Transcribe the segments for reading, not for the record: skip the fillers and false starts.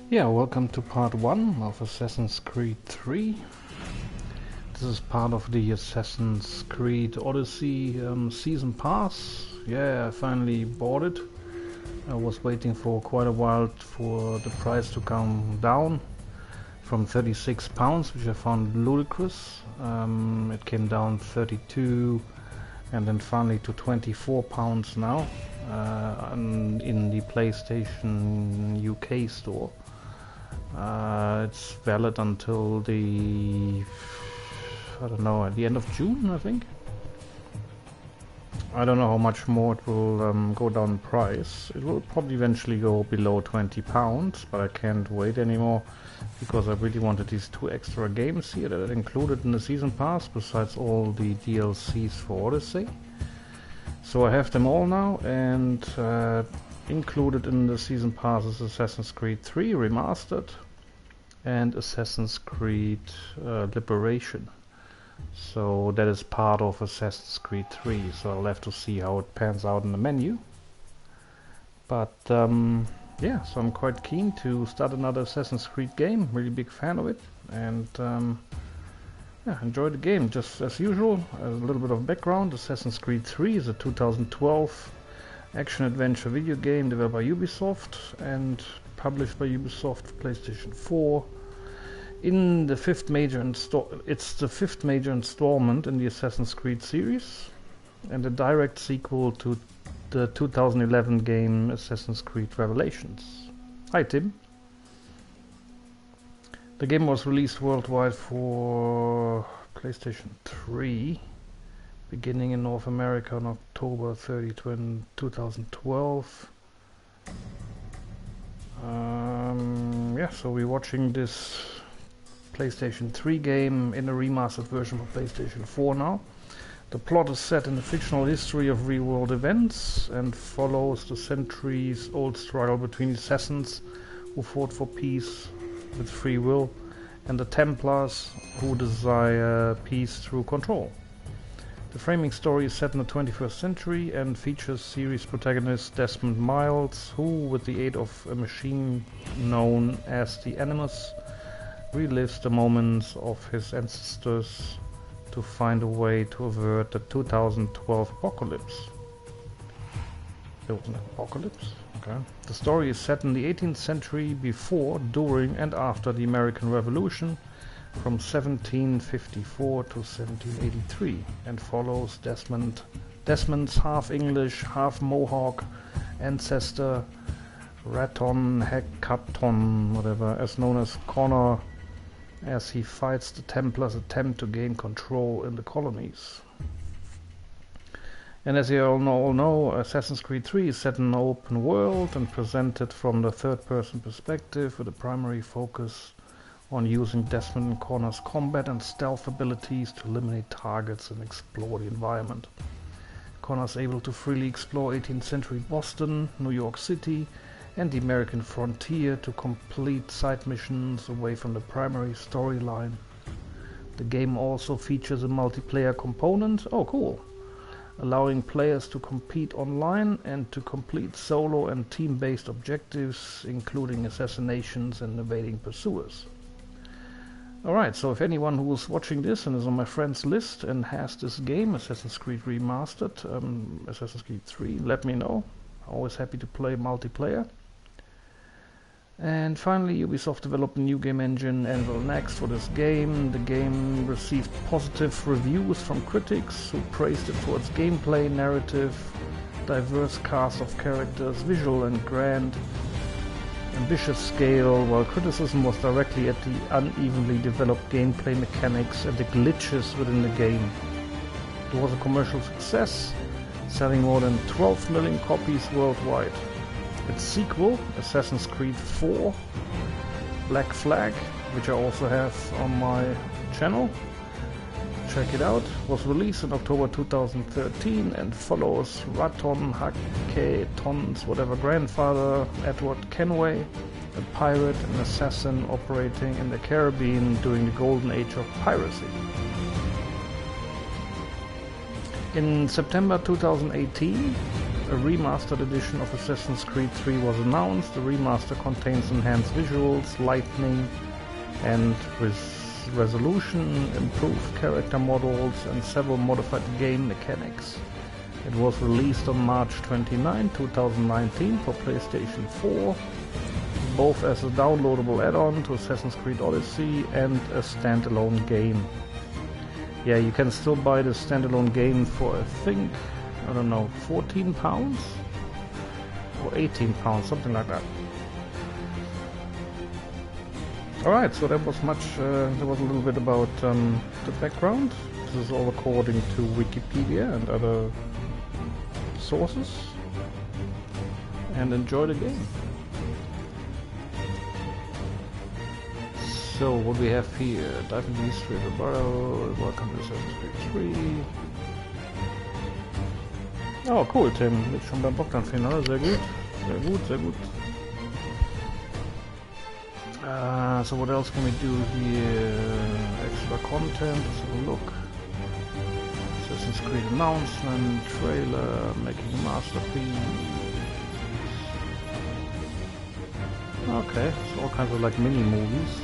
Yeah, welcome to part 1 of Assassin's Creed 3. This is part of the Assassin's Creed Odyssey Season Pass. Yeah, I finally bought it. I was waiting for quite a while for the price to come down from £36, which I found ludicrous. It came down 32 and then finally to £24 now in the PlayStation UK store. It's valid until the, I don't know, at the end of June, I think. I don't know how much more it will go down in price. It will probably eventually go below £20, but I can't wait anymore because I really wanted these 2 extra games here that are included in the Season Pass, besides all the DLCs for Odyssey. So I have them all now, and included in the Season Pass is Assassin's Creed 3 Remastered and Assassin's Creed Liberation. So that is part of Assassin's Creed 3, so I'll have to see how it pans out in the menu. But yeah, so I'm quite keen to start another Assassin's Creed game, really big fan of it, and yeah, enjoy the game. Just as usual, a little bit of background. Assassin's Creed 3 is a 2012 action-adventure video game developed by Ubisoft and published by Ubisoft for PlayStation 4. In the it's the fifth major installment in the Assassin's Creed series, and a direct sequel to the 2011 game Assassin's Creed Revelations. Hi Tim. The game was released worldwide for PlayStation 3, beginning in North America on October 30, 2012. Yeah, so we're watching this PlayStation 3 game in a remastered version for PlayStation 4 now. The plot is set in the fictional history of real-world events and follows the centuries-old struggle between assassins who fought for peace with free will and the Templars who desire peace through control. The framing story is set in the 21st century and features series protagonist Desmond Miles, who, with the aid of a machine known as the Animus, relives the moments of his ancestors to find a way to avert the 2012 apocalypse. There was an apocalypse? Okay. The story is set in the 18th century, before, during and after the American Revolution, from 1754 to 1783, and follows Desmond's half-English, half-Mohawk ancestor Raton Heckaton, whatever, as known as Connor, as he fights the Templars' attempt to gain control in the colonies. And as you all know, Assassin's Creed 3 is set in an open world and presented from the third-person perspective, with a primary focus on using Desmond and Connor's combat and stealth abilities to eliminate targets and explore the environment. Connor is able to freely explore 18th century Boston, New York City, and the American frontier to complete side missions away from the primary storyline. The game also features a multiplayer component, oh cool, allowing players to compete online and to complete solo and team-based objectives, including assassinations and evading pursuers. Alright, so if anyone who is watching this and is on my friends list and has this game, Assassin's Creed Remastered, Assassin's Creed 3, let me know. Always happy to play multiplayer. And finally, Ubisoft developed a new game engine, Anvil Next, for this game. The game received positive reviews from critics who praised it for its gameplay, narrative, diverse cast of characters, visual and grand, ambitious scale, while criticism was directly at the unevenly developed gameplay mechanics and the glitches within the game. It was a commercial success, selling more than 12 million copies worldwide. Its sequel, Assassin's Creed 4 Black Flag, which I also have on my channel, check it out, was released in October 2013 and follows Raton Hacketon's grandfather, Edward Kenway, a pirate and assassin operating in the Caribbean during the golden age of piracy. In September 2018, a remastered edition of Assassin's Creed 3 was announced. The remaster contains enhanced visuals, lighting and resolution, improved character models and several modified game mechanics. It was released on March 29, 2019 for PlayStation 4, both as a downloadable add-on to Assassin's Creed Odyssey and a standalone game. Yeah, you can still buy the standalone game for, I think, I don't know, £14 or £18, something like that. Alright, so that was there was a little bit about the background. This is all according to Wikipedia and other sources. And enjoy the game. So what we have here, dive into the history of the barrel, welcome to Assassin's Creed 3. Oh cool Tim, jetzt schon beim Bock dann finden, oder? Sehr gut, sehr gut, sehr gut. So what else can we do here? Extra content, let's have a look. Assassin's Creed announcement, trailer, making a masterpiece. Okay, so all kinds of like mini movies.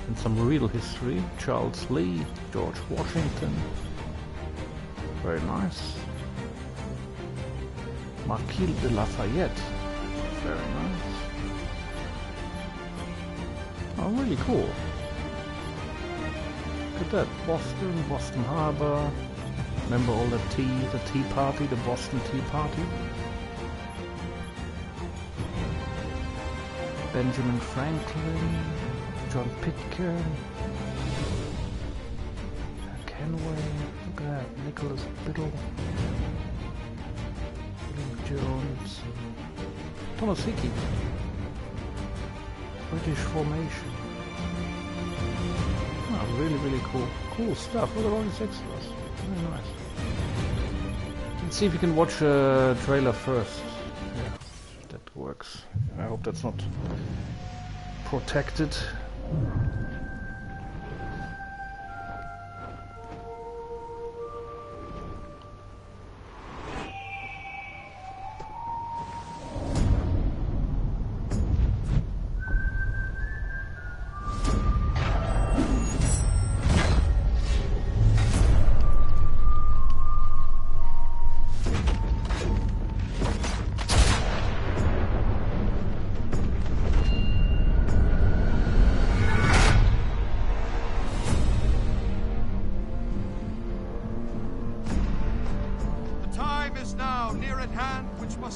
And some real history. Charles Lee, George Washington. Very nice. Marquis de Lafayette. Very nice. Oh, really cool. Look at that. Boston Harbor. Remember all the tea party, the Boston Tea Party? Benjamin Franklin, John Pitcairn, Kenway, look at that, Nicholas Biddle, William Jones, Thomas Hickey, British formation. Oh, really, really cool. Cool stuff. Look at all these extras. Very nice. Let's see if you can watch a trailer first. Yeah, that works. I hope that's not protected.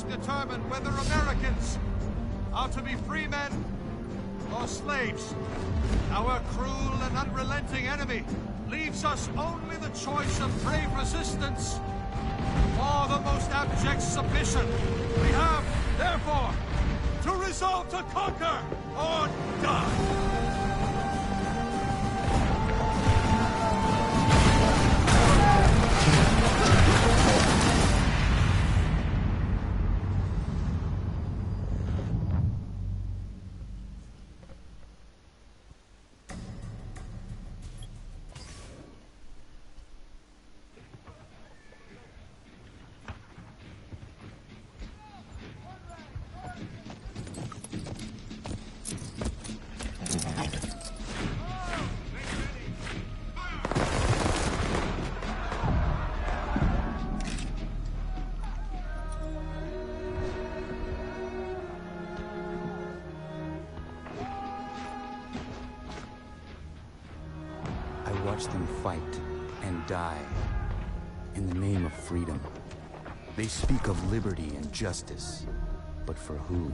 Determine whether Americans are to be free men or slaves. Our cruel and unrelenting enemy leaves us only the choice of brave resistance or the most abject submission. We have, therefore, to resolve to conquer or die. Watch them fight and die in the name of freedom. They speak of liberty and justice, but for who?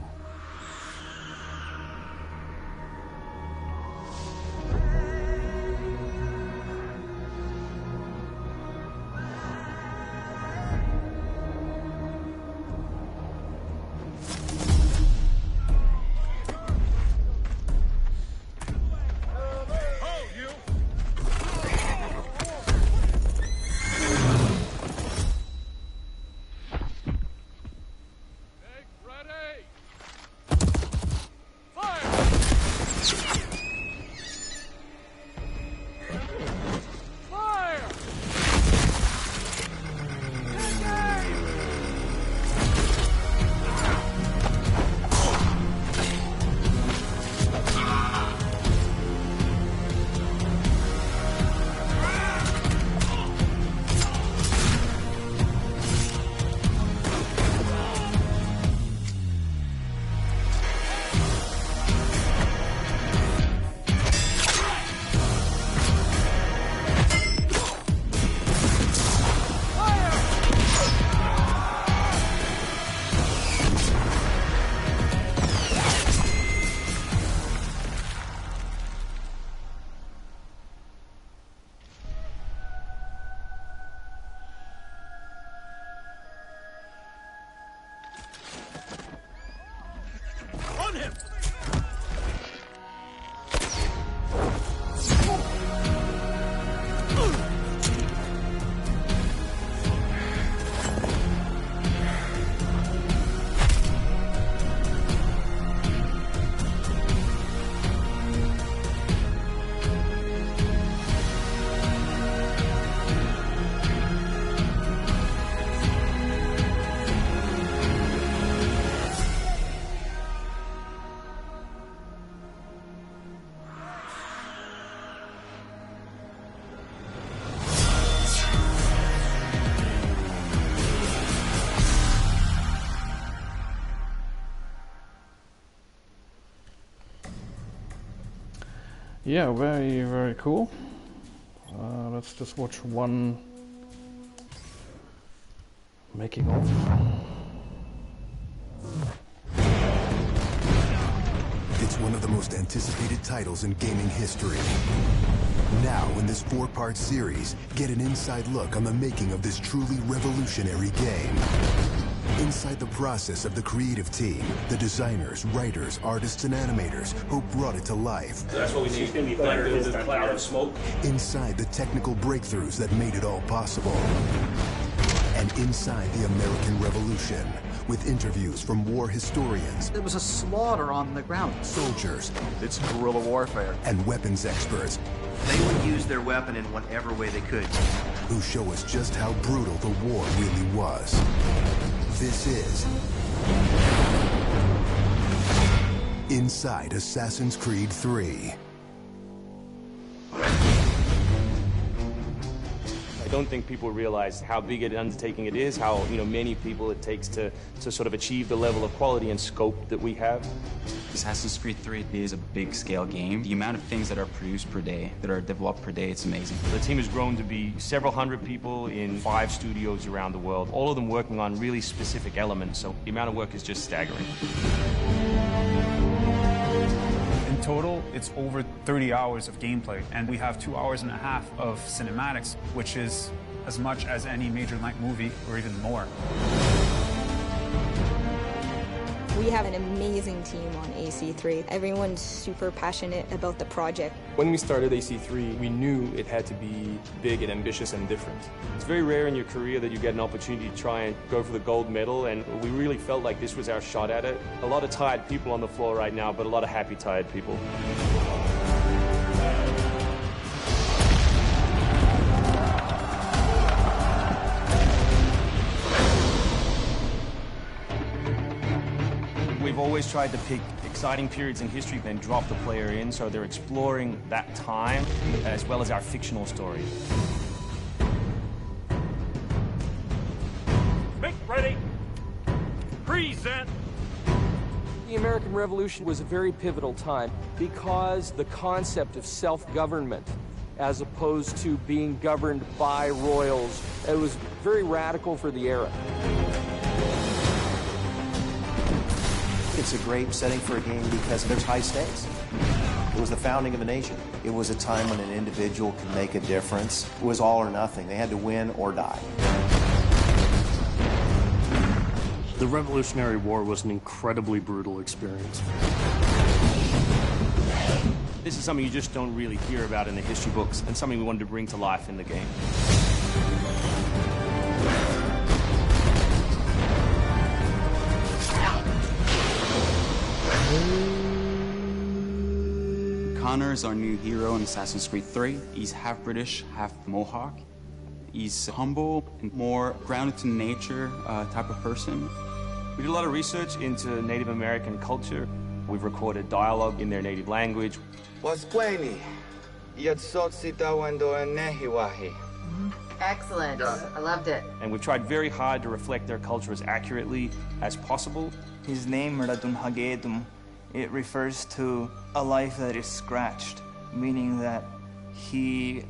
Yeah, very, very cool. Let's just watch one making of. It's one of the most anticipated titles in gaming history. Now, in this 4-part series, get an inside look on the making of this truly revolutionary game. Inside the process of the creative team, the designers, writers, artists, and animators who brought it to life. That's what we need. It's going to be thunder in the cloud of smoke. Inside the technical breakthroughs that made it all possible. And inside the American Revolution, with interviews from war historians. There was a slaughter on the ground. Soldiers. It's guerrilla warfare. And weapons experts. They would use their weapon in whatever way they could. Who show us just how brutal the war really was. This is Inside Assassin's Creed 3. I don't think people realize how big an undertaking it is, how many people it takes to sort of achieve the level of quality and scope that we have. Assassin's Creed 3 is a big scale game. The amount of things that are produced per day, that are developed per day, it's amazing. The team has grown to be several hundred people in 5 studios around the world, all of them working on really specific elements, so the amount of work is just staggering. In total, it's over 30 hours of gameplay, and we have 2.5 hours of cinematics, which is as much as any major length movie, or even more. We have an amazing team on AC3. Everyone's super passionate about the project. When we started AC3, we knew it had to be big and ambitious and different. It's very rare in your career that you get an opportunity to try and go for the gold medal, and we really felt like this was our shot at it. A lot of tired people on the floor right now, but a lot of happy, tired people. We've always tried to pick exciting periods in history, then drop the player in, so they're exploring that time as well as our fictional story. Make ready. Present. The American Revolution was a very pivotal time because the concept of self-government, as opposed to being governed by royals, it was very radical for the era. It's a great setting for a game because there's high stakes. It was the founding of a nation. It was a time when an individual could make a difference. It was all or nothing. They had to win or die. The Revolutionary War was an incredibly brutal experience. This is something you just don't really hear about in the history books, and something we wanted to bring to life in the game. Connor is our new hero in Assassin's Creed 3. He's half British, half Mohawk. He's humble and more grounded to nature type of person. We did a lot of research into Native American culture. We've recorded dialogue in their native language. Excellent. I loved it. And we've tried very hard to reflect their culture as accurately as possible. His name, Radun Hagedum, it refers to a life that is scratched, meaning that he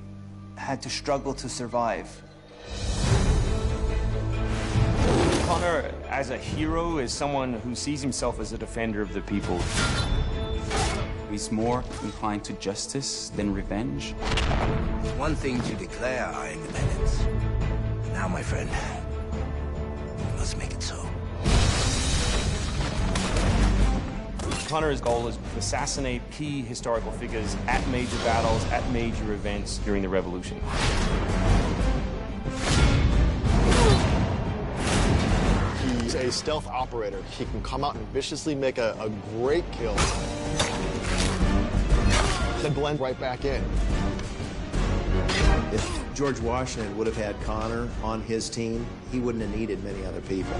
had to struggle to survive. Connor, as a hero, is someone who sees himself as a defender of the people. He's more inclined to justice than revenge. It's one thing to declare our independence. Now, my friend, we must make it so. Connor's goal is to assassinate key historical figures at major battles, at major events during the Revolution. He's a stealth operator. He can come out and viciously make a great kill, then blend right back in. If George Washington would have had Connor on his team, he wouldn't have needed many other people.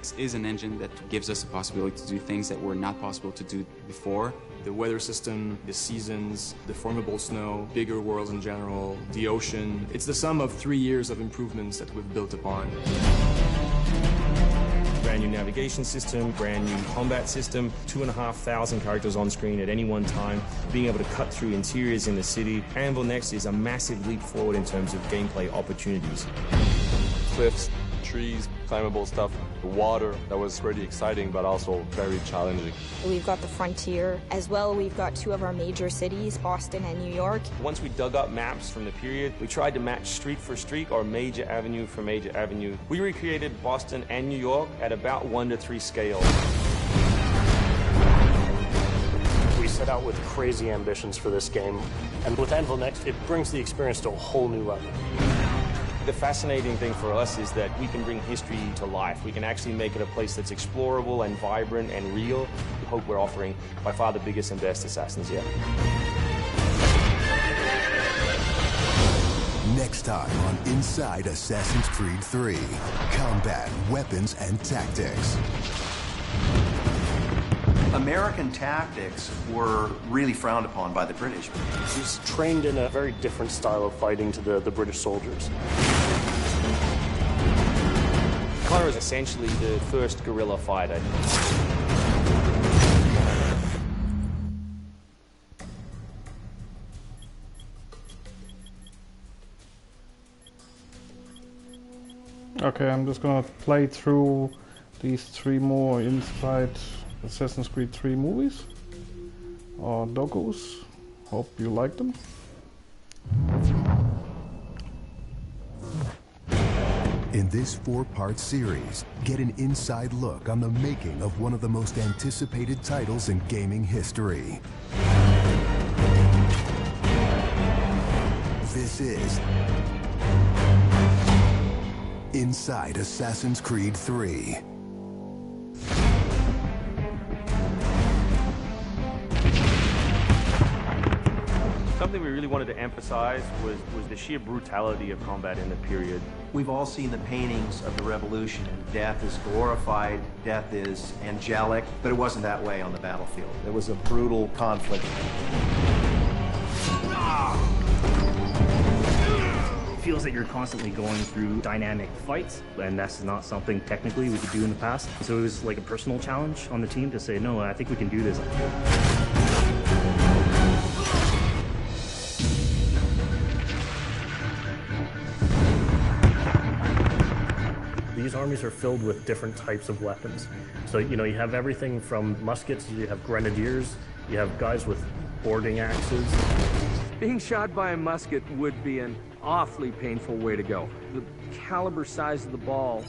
X is an engine that gives us the possibility to do things that were not possible to do before. The weather system, the seasons, the formable snow, bigger worlds in general, the ocean. It's the sum of 3 years of improvements that we've built upon. Brand new navigation system, brand new combat system, 2,500 characters on screen at any one time, being able to cut through interiors in the city. Anvil Next is a massive leap forward in terms of gameplay opportunities. Cliffs, trees, climbable stuff, the water, that was pretty exciting but also very challenging. We've got the frontier as well. We've got two of our major cities, Boston and New York. Once we dug up maps from the period, we tried to match street for street or major avenue for major avenue. We recreated Boston and New York at about 1:3 scale. We set out with crazy ambitions for this game, and with Anvil Next, it brings the experience to a whole new level. The fascinating thing for us is that we can bring history to life. We can actually make it a place that's explorable and vibrant and real. We hope we're offering by far the biggest and best Assassins yet. Next time on Inside Assassin's Creed 3, combat, weapons, and tactics. American tactics were really frowned upon by the British. He's trained in a very different style of fighting to the British soldiers. Connor is essentially the first guerrilla fighter. Okay, I'm just gonna play through these 3 more Inside Assassin's Creed 3 movies or doggos. Hope you like them. In this 4-part series, get an inside look on the making of one of the most anticipated titles in gaming history. This is Inside Assassin's Creed 3. Something we really wanted to emphasize was the sheer brutality of combat in the period. We've all seen the paintings of the revolution, and death is glorified, death is angelic, but it wasn't that way on the battlefield. It was a brutal conflict. It feels that you're constantly going through dynamic fights, and that's not something technically we could do in the past. So it was like a personal challenge on the team to say, no, I think we can do this. These armies are filled with different types of weapons. So, you know, you have everything from muskets, you have grenadiers, you have guys with boarding axes. Being shot by a musket would be an awfully painful way to go. The caliber size of the ball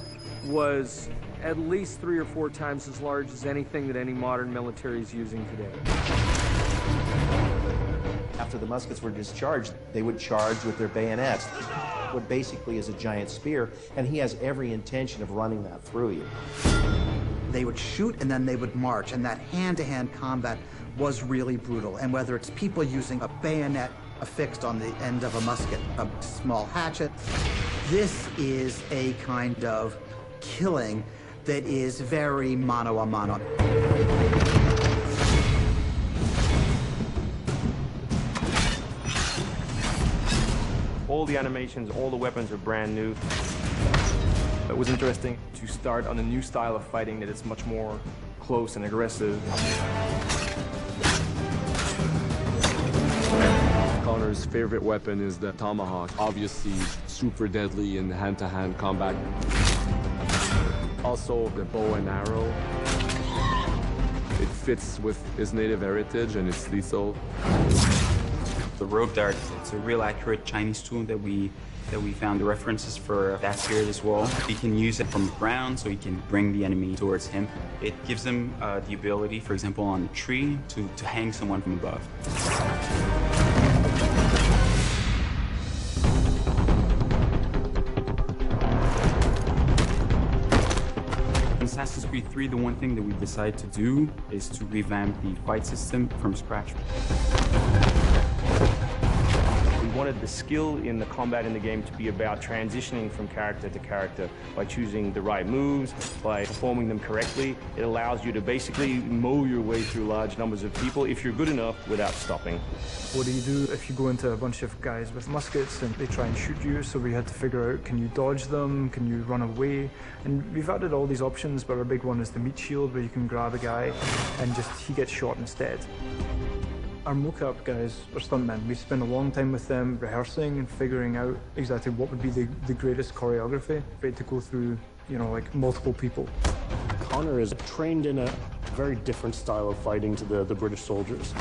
was at least 3 or 4 times as large as anything that any modern military is using today. After the muskets were discharged, they would charge with their bayonets, what basically is a giant spear, and he has every intention of running that through you. They would shoot and then they would march, and that hand-to-hand combat was really brutal. And whether it's people using a bayonet affixed on the end of a musket, a small hatchet, this is a kind of killing that is very mano a mano. All the animations, all the weapons are brand new. It was interesting to start on a new style of fighting that is much more close and aggressive. Connor's favorite weapon is the tomahawk, obviously super deadly in hand-to-hand combat. Also the bow and arrow. It fits with his native heritage and it's lethal. The rope dart, it's a real accurate Chinese tool that we found the references for that period as well. He can use it from the ground, so he can bring the enemy towards him. It gives him the ability, for example, on a tree, to hang someone from above. In Assassin's Creed 3, the one thing that we decided to do is to revamp the fight system from scratch. We wanted the skill in the combat in the game to be about transitioning from character to character by choosing the right moves, by performing them correctly. It allows you to basically mow your way through large numbers of people if you're good enough without stopping. What do you do if you go into a bunch of guys with muskets and they try and shoot you? So we had to figure out, can you dodge them? Can you run away? And we've added all these options, but our big one is the meat shield, where you can grab a guy and just he gets shot instead. Our mocap guys are stuntmen. We spend a long time with them rehearsing and figuring out exactly what would be the greatest choreography. We had to go through, you know, like multiple people. Connor is trained in a very different style of fighting to the British soldiers.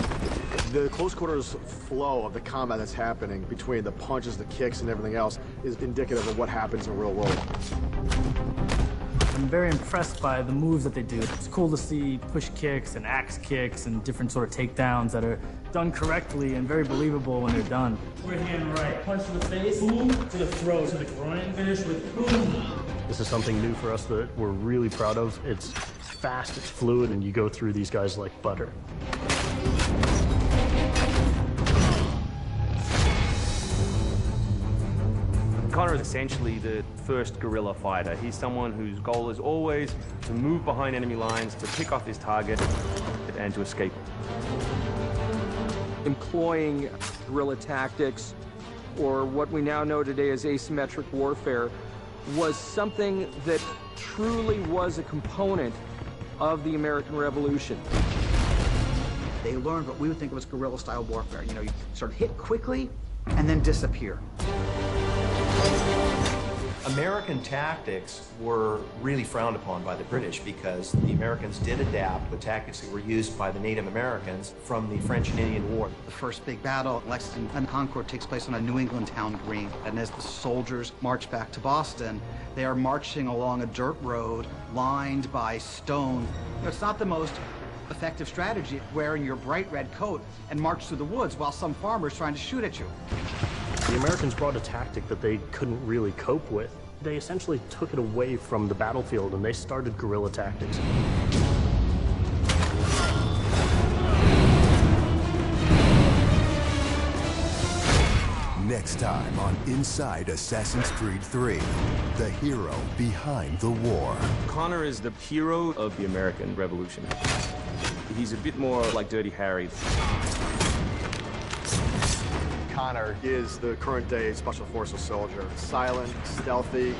The close quarters flow of the combat that's happening between the punches, the kicks, and everything else is indicative of what happens in the real world. I'm very impressed by the moves that they do. It's cool to see push kicks and axe kicks and different sort of takedowns that are done correctly and very believable when they're done. Right hand, right. Punch to the face, boom, to the throat, to the groin, finish with boom. This is something new for us that we're really proud of. It's fast, it's fluid, and you go through these guys like butter. Connor is essentially the first guerrilla fighter. He's someone whose goal is always to move behind enemy lines, to pick off his target, and to escape. Employing guerrilla tactics, or what we now know today as asymmetric warfare, was something that truly was a component of the American Revolution. They learned what we would think of as guerrilla-style warfare. You know, you sort of hit quickly and then disappear. American tactics were really frowned upon by the British because the Americans did adapt the tactics that were used by the Native Americans from the French and Indian War. The first big battle, Lexington and Concord, takes place on a New England town green. And as the soldiers march back to Boston, they are marching along a dirt road lined by stone. You know, it's not the most effective strategy, wearing your bright red coat and march through the woods while some farmer's trying to shoot at you. The Americans brought a tactic that they couldn't really cope with. They essentially took it away from the battlefield and they started guerrilla tactics. Next time on Inside Assassin's Creed 3, the hero behind the war. Connor is the hero of the American Revolution. He's a bit more like Dirty Harry. Connor is the current-day Special Forces soldier. Silent, stealthy.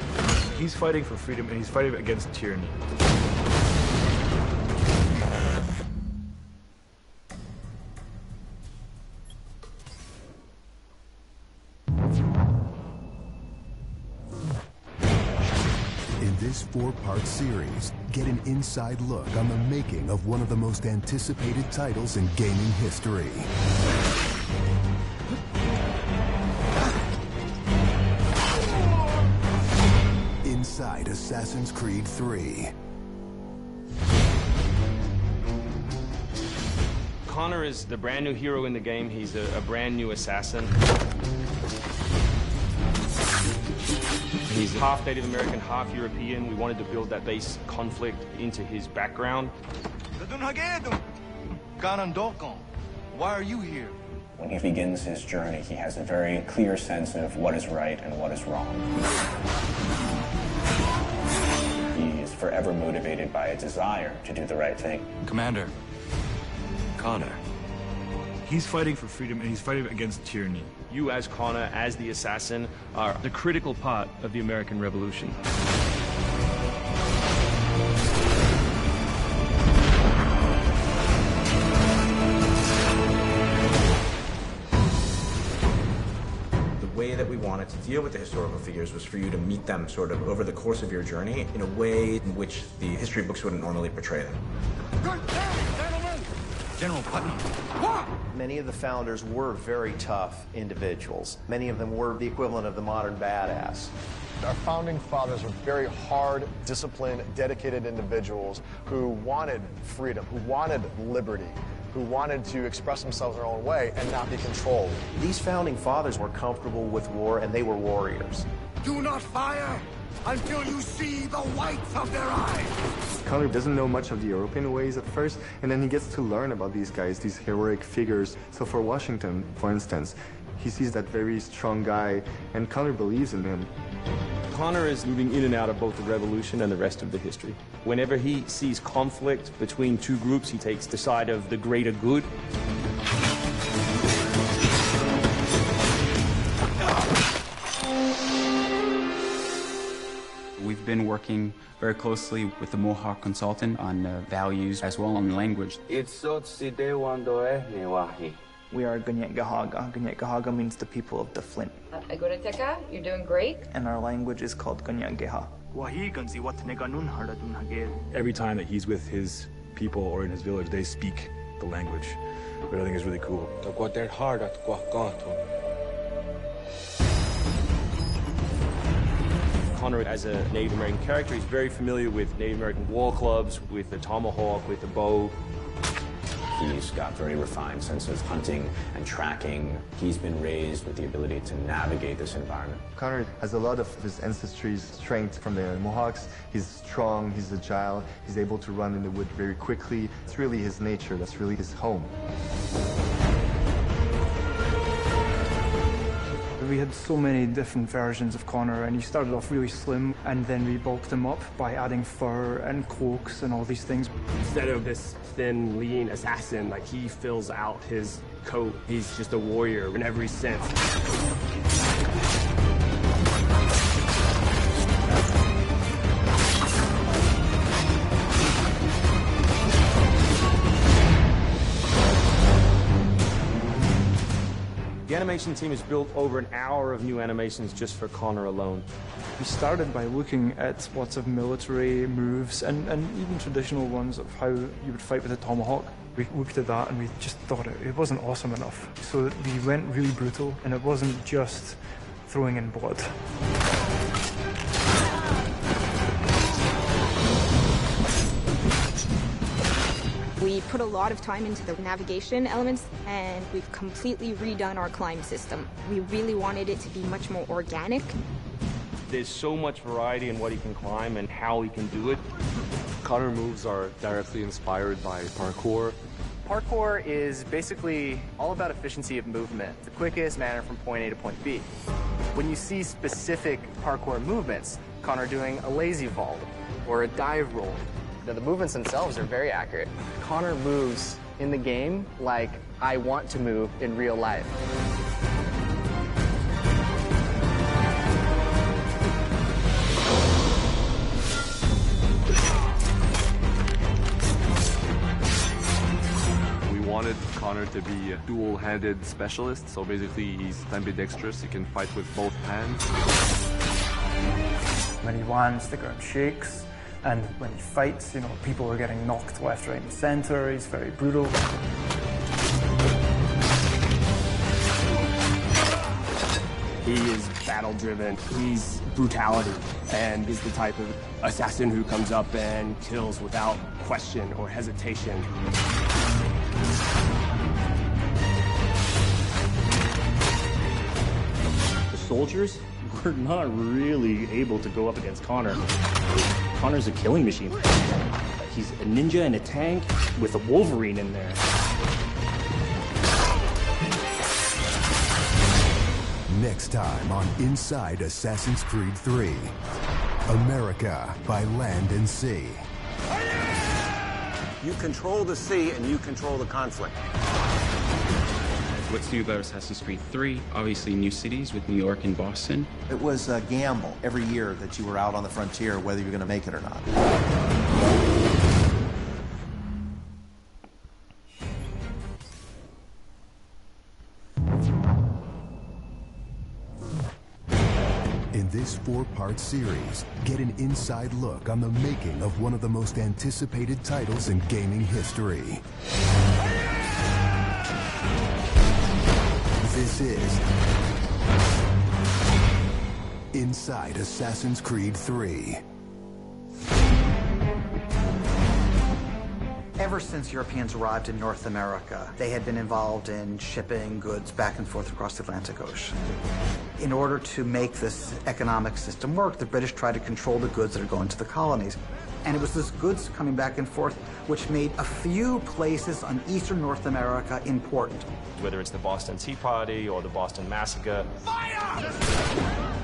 He's fighting for freedom, and he's fighting against tyranny. In this 4-part series, get an inside look on the making of one of the most anticipated titles in gaming history. Inside Assassin's Creed 3. Connor is the brand new hero in the game. He's a brand new assassin. He's half Native American, half European. We wanted to build that base conflict into his background. Why are you here? When he begins his journey, he has a very clear sense of what is right and what is wrong. He is forever motivated by a desire to do the right thing. Commander, Connor. He's fighting for freedom, and he's fighting against tyranny. You, as Connor, as the assassin, are the critical part of the American Revolution. The way that we wanted to deal with the historical figures was for you to meet them sort of over the course of your journey in a way in which the history books wouldn't normally portray them. General Putnam. What? Many of the founders were very tough individuals. Many of them were the equivalent of the modern badass. Our founding fathers were very hard, disciplined, dedicated individuals who wanted freedom, who wanted liberty, who wanted to express themselves their own way and not be controlled. These founding fathers were comfortable with war, and they were warriors. Do not fire until you see the whites of their eyes. Connor doesn't know much of the European ways at first, and then he gets to learn about these guys, these heroic figures. So for Washington, for instance, He sees that very strong guy, and Connor believes in him. Connor is moving in and out of both the Revolution and the rest of the history. Whenever he sees conflict between two groups, he takes the side of the greater good. We've been working very closely with the Mohawk consultant on values as well on language. We are Gunyet Gahaga. Gunyet Gahaga means the people of the Flint. Agorateka, you're doing great. And our language is called Gunyet Geha. Every time that he's with his people or in his village, they speak the language, which I think is really cool. Connor, as a Native American character, he's very familiar with Native American war clubs, with the tomahawk, with the bow. He's got a very refined sense of hunting and tracking. He's been raised with the ability to navigate this environment. Connor has a lot of his ancestry's strength from the Mohawks. He's strong, he's agile, he's able to run in the wood very quickly. It's really his nature, that's really his home. We had so many different versions of Connor, and he started off really slim, and then we bulked him up by adding fur and cloaks and all these things. Instead of this thin, lean assassin, like, he fills out his coat. He's just a warrior in every sense. The animation team has built over an hour of new animations just for Connor alone. We started by looking at lots of military moves and even traditional ones of how you would fight with a tomahawk. We looked at that and we just thought it wasn't awesome enough. So we went really brutal, and it wasn't just throwing in blood. We put a lot of time into the navigation elements, and we've completely redone our climb system. We really wanted it to be much more organic. There's so much variety in what he can climb and how he can do it. Connor moves are directly inspired by parkour. Parkour is basically all about efficiency of movement, the quickest manner from point A to point B. When you see specific parkour movements, Connor doing a lazy vault or a dive roll, the movements themselves are very accurate. Connor moves in the game like I want to move in real life. We wanted Connor to be a dual-handed specialist, so basically he's ambidextrous, he can fight with both hands. When he lands, the ground shakes. And when he fights, people are getting knocked left, right, and center. He's very brutal. He is battle-driven. He's brutality, and is the type of assassin who comes up and kills without question or hesitation. The soldiers were not really able to go up against Connor. Connor's a killing machine. He's a ninja in a tank with a Wolverine in there. Next time on Inside Assassin's Creed 3, America by Land and Sea. You control the sea and you control the conflict. What's new about Assassin's Creed 3? Obviously new cities with New York and Boston. It was a gamble every year that you were out on the frontier, whether you're going to make it or not. In this 4-part series, get an inside look on the making of one of the most anticipated titles in gaming history. This is Inside Assassin's Creed 3. Ever since Europeans arrived in North America, they had been involved in shipping goods back and forth across the Atlantic Ocean. In order to make this economic system work, the British tried to control the goods that are going to the colonies. And it was this goods coming back and forth which made a few places on eastern North America important. Whether it's the Boston Tea Party or the Boston Massacre. Fire!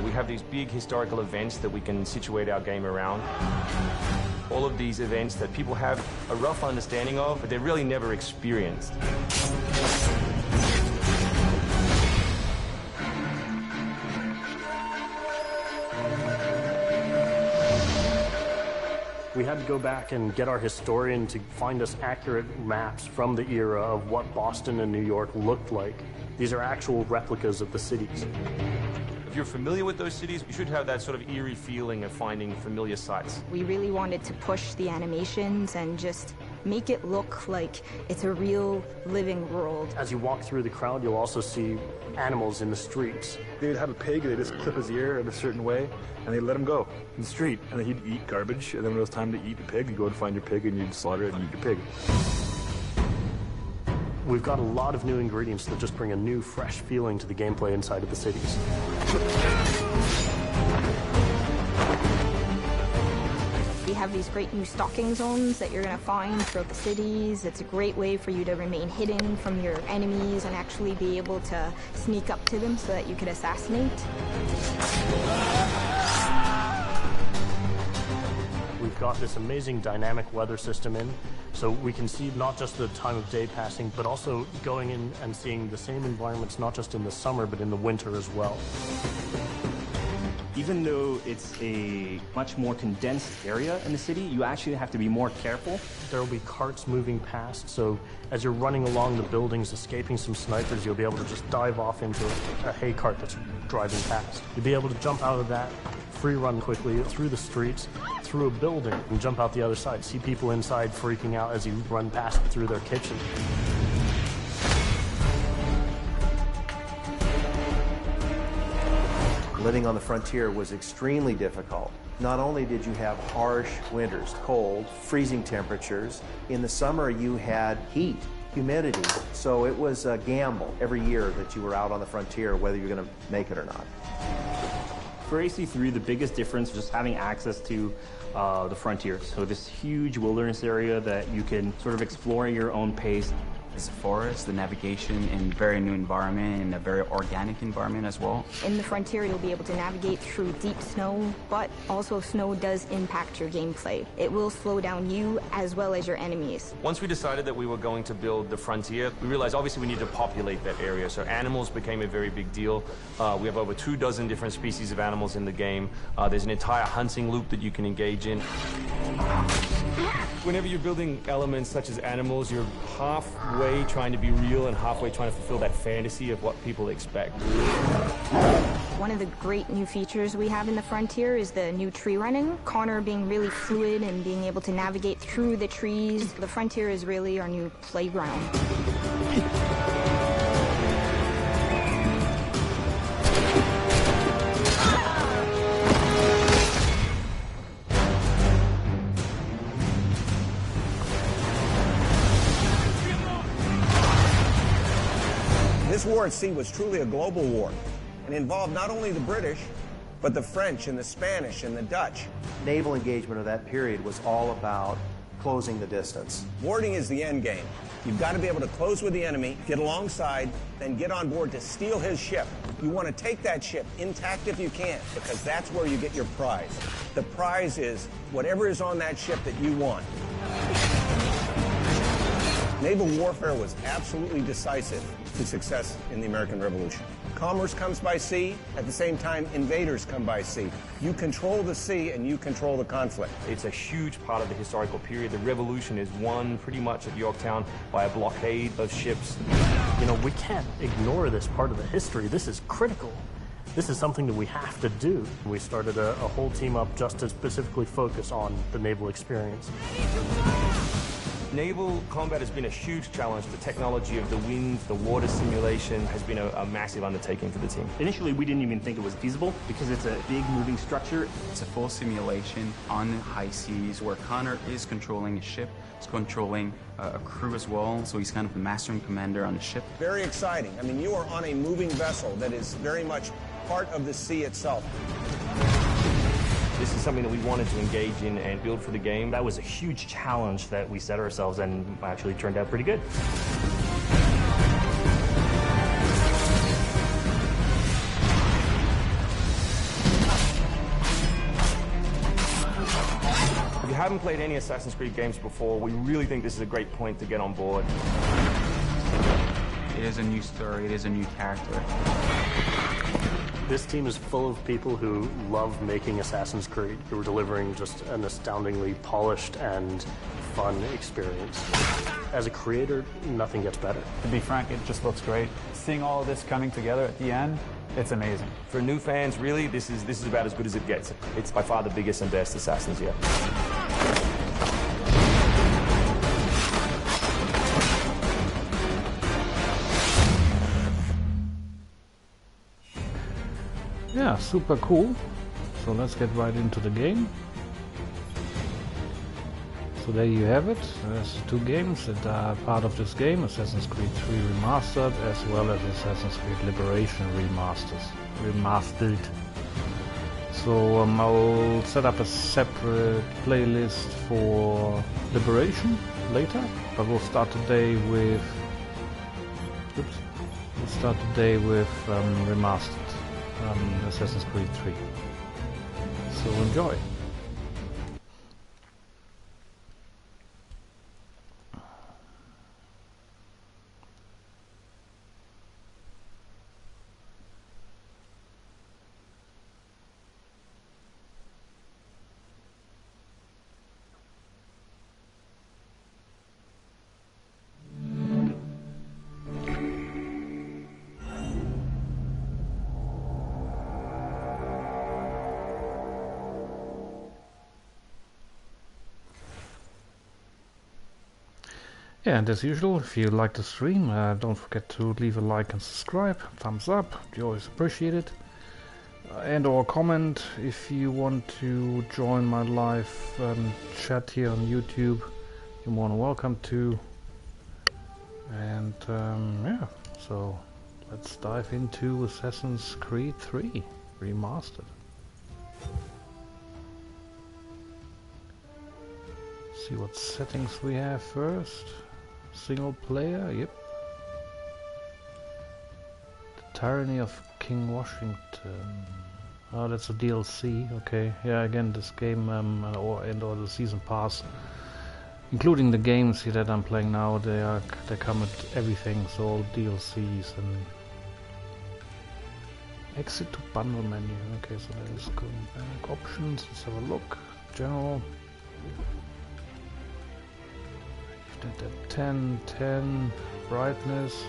We have these big historical events that we can situate our game around. All of these events that people have a rough understanding of, but they've really never experienced. We had to go back and get our historian to find us accurate maps from the era of what Boston and New York looked like. These are actual replicas of the cities. If you're familiar with those cities, you should have that sort of eerie feeling of finding familiar sights. We really wanted to push the animations and just make it look like it's a real living world. As you walk through the crowd, you'll also see animals in the streets. They would have a pig, they just clip his ear in a certain way, and they'd let him go in the street. And then he'd eat garbage, and then when it was time to eat the pig, you'd go and find your pig, and you'd slaughter it and eat your pig. We've got a lot of new ingredients that just bring a new, fresh feeling to the gameplay inside of the cities. We have these great new stalking zones that you're going to find throughout the cities. It's a great way for you to remain hidden from your enemies and actually be able to sneak up to them so that you could assassinate. We've got this amazing dynamic weather system in, so we can see not just the time of day passing, but also going in and seeing the same environments, not just in the summer, but in the winter as well. Even though it's a much more condensed area in the city, you actually have to be more careful. There will be carts moving past, so as you're running along the buildings, escaping some snipers, you'll be able to just dive off into a hay cart that's driving past. You'll be able to jump out of that, free run quickly through the streets, through a building, and jump out the other side. See people inside freaking out as you run past through their kitchen. Living on the frontier was extremely difficult. Not only did you have harsh winters, cold, freezing temperatures, in the summer you had heat, humidity, so it was a gamble every year that you were out on the frontier, whether you're going to make it or not. For AC3, the biggest difference was just having access to the frontier. So this huge wilderness area that you can sort of explore at your own pace. It's a forest, the navigation in a very new environment, and a very organic environment as well. In the frontier, you'll be able to navigate through deep snow, but also snow does impact your gameplay. It will slow down you as well as your enemies. Once we decided that we were going to build the frontier, we realized obviously we need to populate that area. So animals became a very big deal. We have over 24 different species of animals in the game. There's an entire hunting loop that you can engage in. Whenever you're building elements such as animals, you're halfway trying to be real and halfway trying to fulfill that fantasy of what people expect. One of the great new features we have in the frontier is the new tree running. Connor being really fluid and being able to navigate through the trees. The frontier is really our new playground. This war at sea was truly a global war and involved not only the British, but the French and the Spanish and the Dutch. Naval engagement of that period was all about closing the distance. Boarding is the end game. You've got to be able to close with the enemy, get alongside, then get on board to steal his ship. You want to take that ship intact if you can, because that's where you get your prize. The prize is whatever is on that ship that you want. Naval warfare was absolutely decisive to success in the American Revolution. Commerce comes by sea. At the same time, invaders come by sea. You control the sea and you control the conflict. It's a huge part of the historical period. The revolution is won pretty much at Yorktown by a blockade of ships. You know, we can't ignore this part of the history. This is critical. This is something that we have to do. We started a whole team up just to specifically focus on the naval experience. Naval combat has been a huge challenge. The technology of the wind, the water simulation has been a massive undertaking for the team. Initially, we didn't even think it was feasible because it's a big moving structure. It's a full simulation on the high seas where Connor is controlling a ship. He's controlling a crew as well, so he's kind of the master and commander on the ship. Very exciting. I mean, you are on a moving vessel that is very much part of the sea itself. This is something that we wanted to engage in and build for the game. That was a huge challenge that we set ourselves and actually turned out pretty good. If you haven't played any Assassin's Creed games before, we really think this is a great point to get on board. It is a new story, it is a new character. This team is full of people who love making Assassin's Creed, who are delivering just an astoundingly polished and fun experience. As a creator, nothing gets better. To be frank, it just looks great. Seeing all of this coming together at the end, it's amazing. For new fans, really, this is about as good as it gets. It's by far the biggest and best Assassins yet. Yeah, super cool. So let's get right into the game. So there you have it. There's two games that are part of this game, Assassin's Creed 3 Remastered as well as Assassin's Creed Liberation Remastered. So I'll set up a separate playlist for Liberation later, but we'll start today with Remastered. Assassin's Creed 3. So enjoy. Yeah, and as usual, if you like the stream, don't forget to leave a like and subscribe, thumbs up, you always appreciate it. And or comment if you want to join my live chat here on YouTube, you're more than welcome to. And yeah, so let's dive into Assassin's Creed 3 Remastered. See what settings we have first. Single player, yep. The Tyranny of King Washington. Oh, that's a DLC, okay. Yeah, again, this game or the season pass, including the games here that I'm playing now, they come with everything, so all DLCs and exit to bundle menu. Okay, so that is going back. Options, let's have a look. General. At 10 brightness.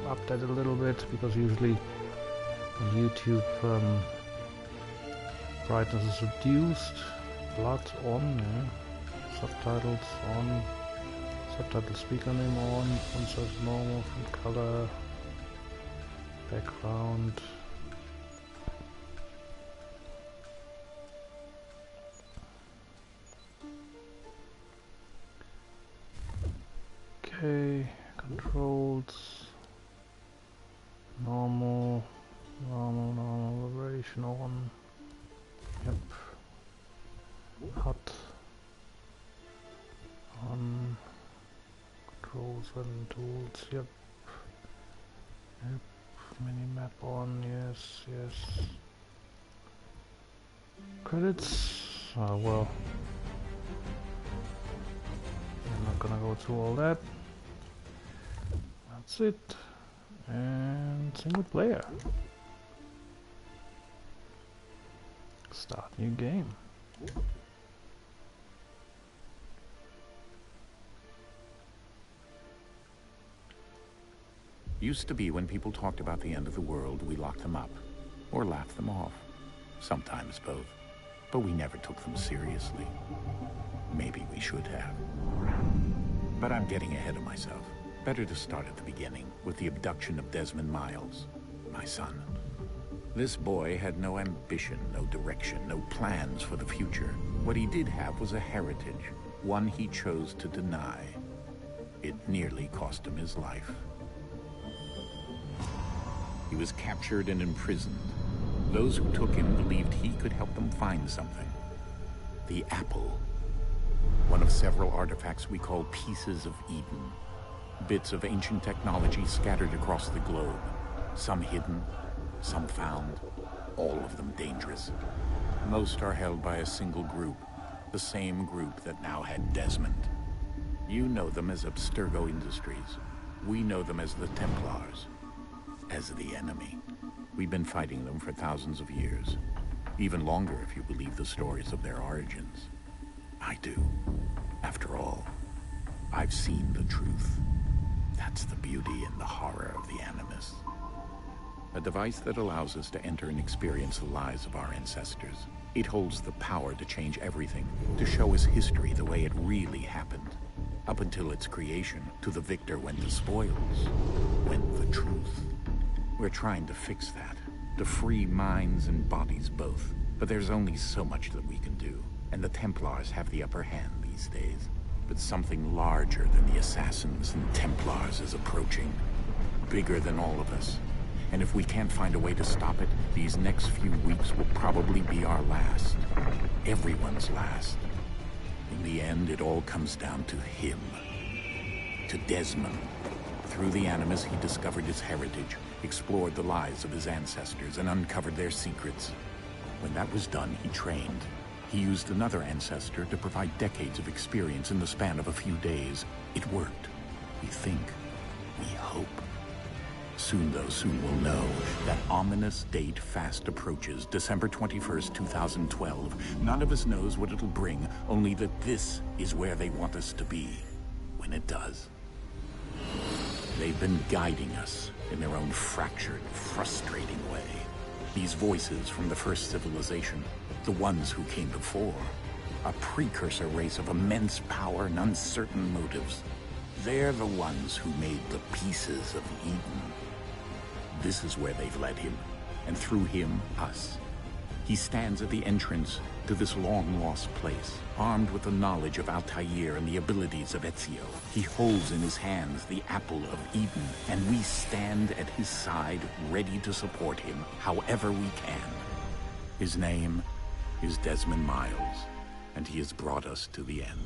Up that a little bit because usually on YouTube brightness is reduced. Blood on, yeah. Subtitles on. Subtitle speaker name on. Font size normal. Font color. Background. Okay, controls, normal, liberation on, yep, hot, on, controls and tools, yep, minimap on, yes, credits, well, I'm not gonna go through all that. That's it. And single player. Start new game. Used to be when people talked about the end of the world, we locked them up or laughed them off. Sometimes both. But we never took them seriously. Maybe we should have. But I'm getting ahead of myself. Better to start at the beginning, with the abduction of Desmond Miles, my son. This boy had no ambition, no direction, no plans for the future. What he did have was a heritage, one he chose to deny. It nearly cost him his life. He was captured and imprisoned. Those who took him believed he could help them find something. The apple. One of several artifacts we call Pieces of Eden. Bits of ancient technology scattered across the globe. Some hidden, some found, all of them dangerous. Most are held by a single group, the same group that now had Desmond. You know them as Abstergo Industries. We know them as the Templars, as the enemy. We've been fighting them for thousands of years. Even longer if you believe the stories of their origins. I do. After all, I've seen the truth. That's the beauty and the horror of the Animus. A device that allows us to enter and experience the lives of our ancestors. It holds the power to change everything, to show us history the way it really happened. Up until its creation, to the victor went the spoils, went the truth. We're trying to fix that, to free minds and bodies both. But there's only so much that we can do, and the Templars have the upper hand these days. But something larger than the Assassins and Templars is approaching, bigger than all of us. And if we can't find a way to stop it, these next few weeks will probably be our last. Everyone's last. In the end, it all comes down to him. To Desmond. Through the Animus, he discovered his heritage, explored the lives of his ancestors, and uncovered their secrets. When that was done, he trained. He used another ancestor to provide decades of experience in the span of a few days. It worked. We think. We hope. Soon, though, soon we'll know. That ominous date fast approaches, December 21st, 2012. None of us knows what it'll bring, only that this is where they want us to be, when it does. They've been guiding us in their own fractured, frustrating way. These voices from the first civilization, the ones who came before, a precursor race of immense power and uncertain motives. They're the ones who made the Pieces of Eden. This is where they've led him, and through him, us. He stands at the entrance to this long-lost place, armed with the knowledge of Altair and the abilities of Ezio. He holds in his hands the Apple of Eden, and we stand at his side, ready to support him however we can. His name is Desmond Miles, and he has brought us to the end.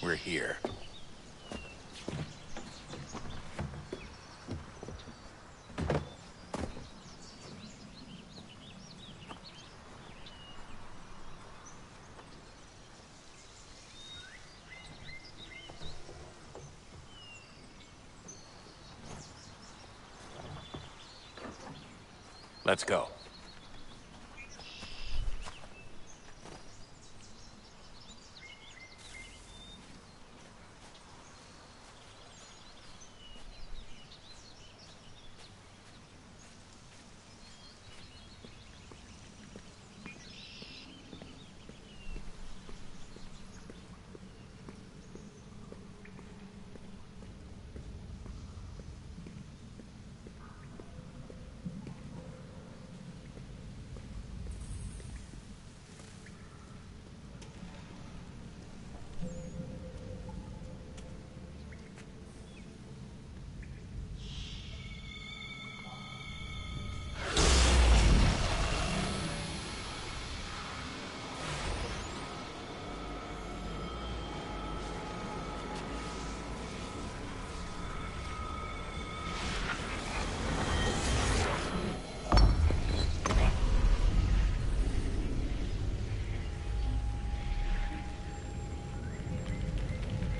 We're here. Let's go.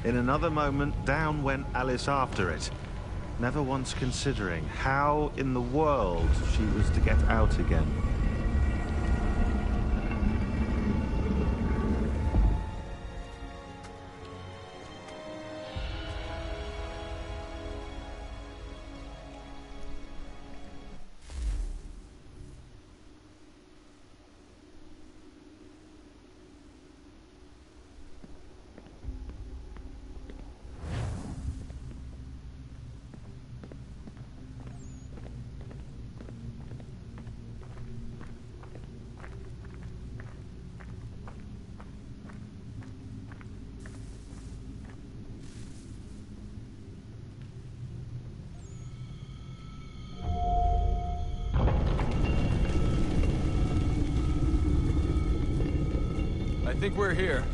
In another moment, down went Alice after it, never once considering how in the world she was to get out again. I think we're here.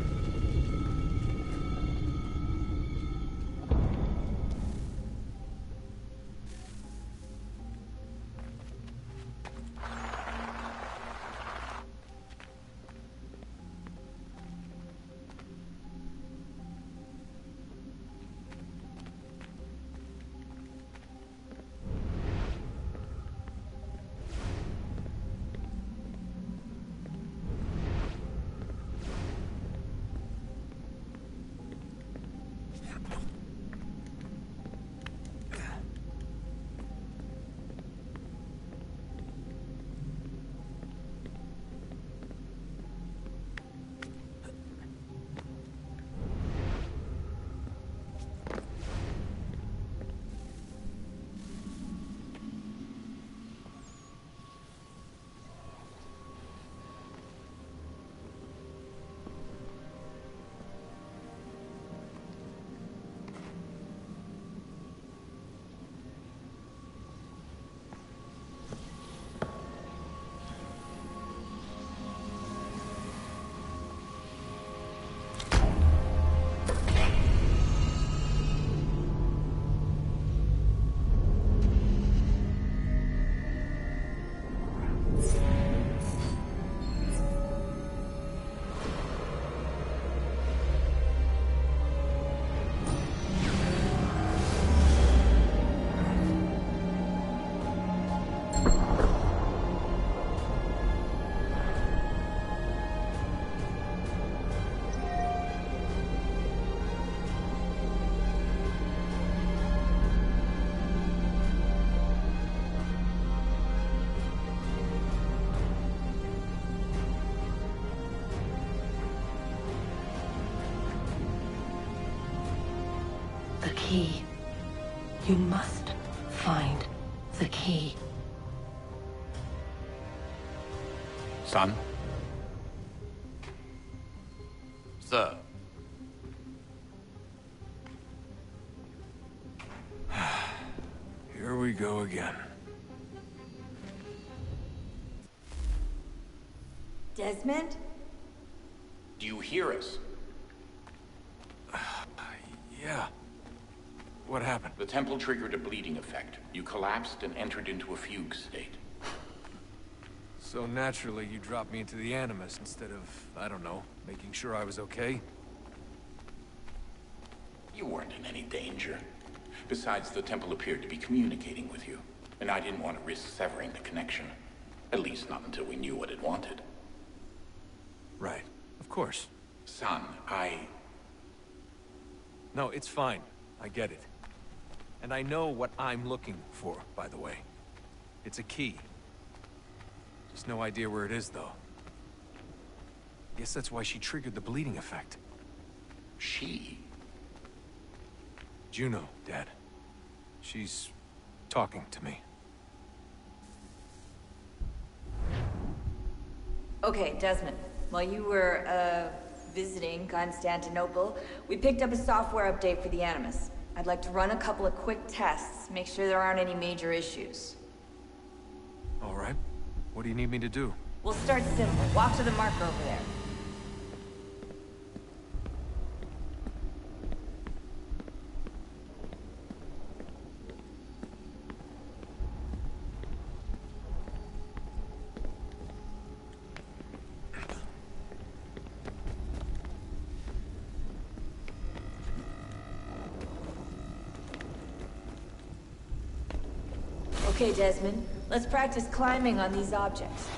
The key. You must find the key. Son? Sir. Here we go again. Desmond? Do you hear us? Yeah. What happened? The temple triggered a bleeding effect. You collapsed and entered into a fugue state. So naturally, you dropped me into the Animus instead of, I don't know, making sure I was okay? You weren't in any danger. Besides, the temple appeared to be communicating with you, and I didn't want to risk severing the connection. At least not until we knew what it wanted. Right. Of course. Son, No, it's fine. I get it. And I know what I'm looking for, by the way. It's a key. Just no idea where it is, though. Guess that's why she triggered the bleeding effect. She? Juno, Dad. She's talking to me. Okay, Desmond. While you were, visiting Constantinople, we picked up a software update for the Animus. I'd like to run a couple of quick tests, make sure there aren't any major issues. All right. What do you need me to do? We'll start simple. Walk to the marker over there. Okay, Desmond. Let's practice climbing on these objects.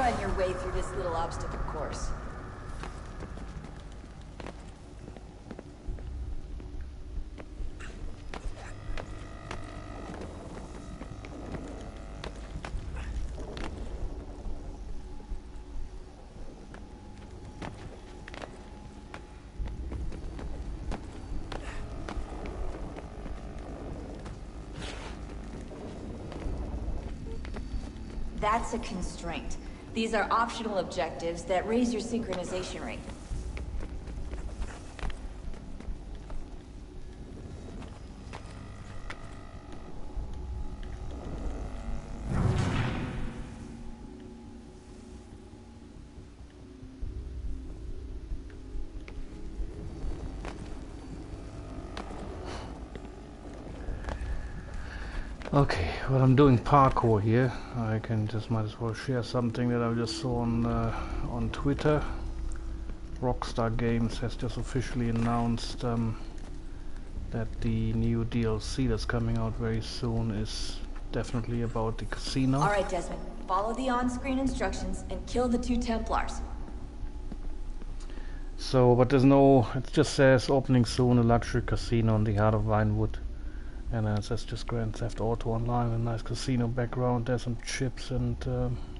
run your way through this little obstacle course. That's a constraint. These are optional objectives that raise your synchronization rate. Okay, well, I'm doing parkour here. I can just might as well share something that I just saw on Twitter. Rockstar Games has just officially announced that the new DLC that's coming out very soon is definitely about the casino. All right, Desmond. Follow the on-screen instructions and kill the 2 Templars. So, but there's no. It just says opening soon, a luxury casino in the heart of Vinewood. And it says just Grand Theft Auto Online, a nice casino background. There's some chips and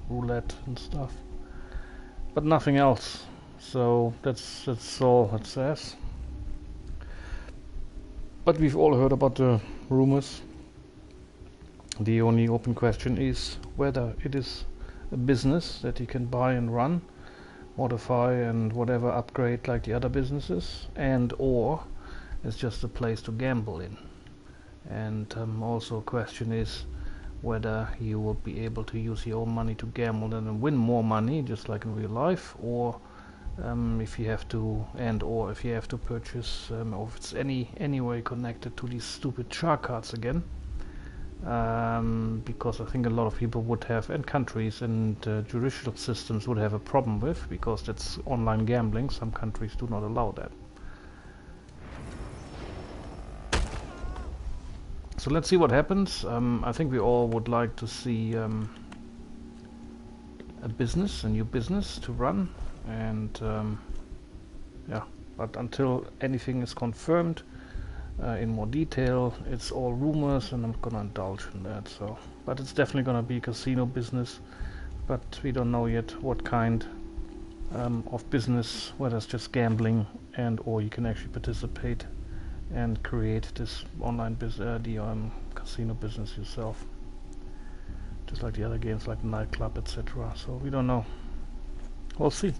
roulette and stuff, but nothing else. So that's all it says. But we've all heard about the rumors. The only open question is whether it is a business that you can buy and run, modify and whatever upgrade like the other businesses, and or it's just a place to gamble in. And also a question is whether you will be able to use your own money to gamble and win more money, just like in real life, or if you have to, or if you have to purchase, or if it's any way connected to these stupid shark cards again. Because I think a lot of people would have, and countries and judicial systems would have a problem with, because that's online gambling. Some countries do not allow that. So let's see what happens. I think we all would like to see a new business to run, and yeah, but until anything is confirmed in more detail, it's all rumors, and I'm not gonna indulge in that. So, but it's definitely gonna be a casino business, but we don't know yet what kind of business, whether it's just gambling and or you can actually participate and create this online casino business yourself, just like the other games like nightclub, etc. So we don't know. We'll see.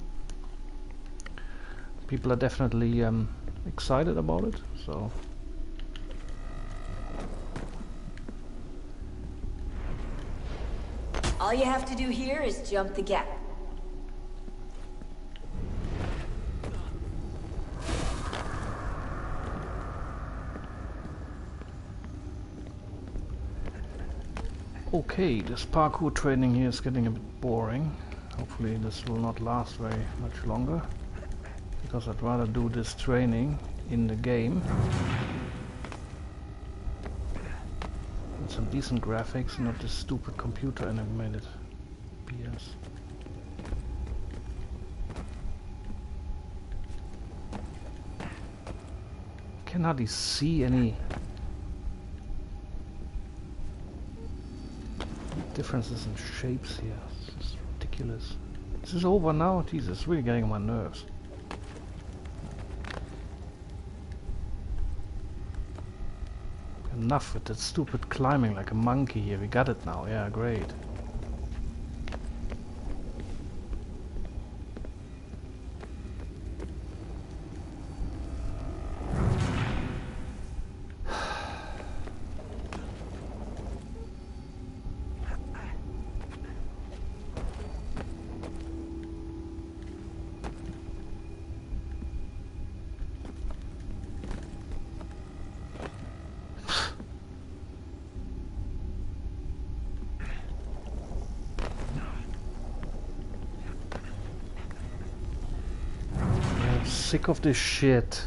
People are definitely excited about it. So all you have to do here is jump the gap. okay, this parkour training here is getting a bit boring. Hopefully this will not last very much longer, because I'd rather do this training in the game with some decent graphics and not this stupid computer animated BS. Can hardly see any differences in shapes here. This is ridiculous. Is this over now? Jesus, it's really getting on my nerves. Enough with that stupid climbing like a monkey here. We got it now. Yeah, great. Sick of this shit.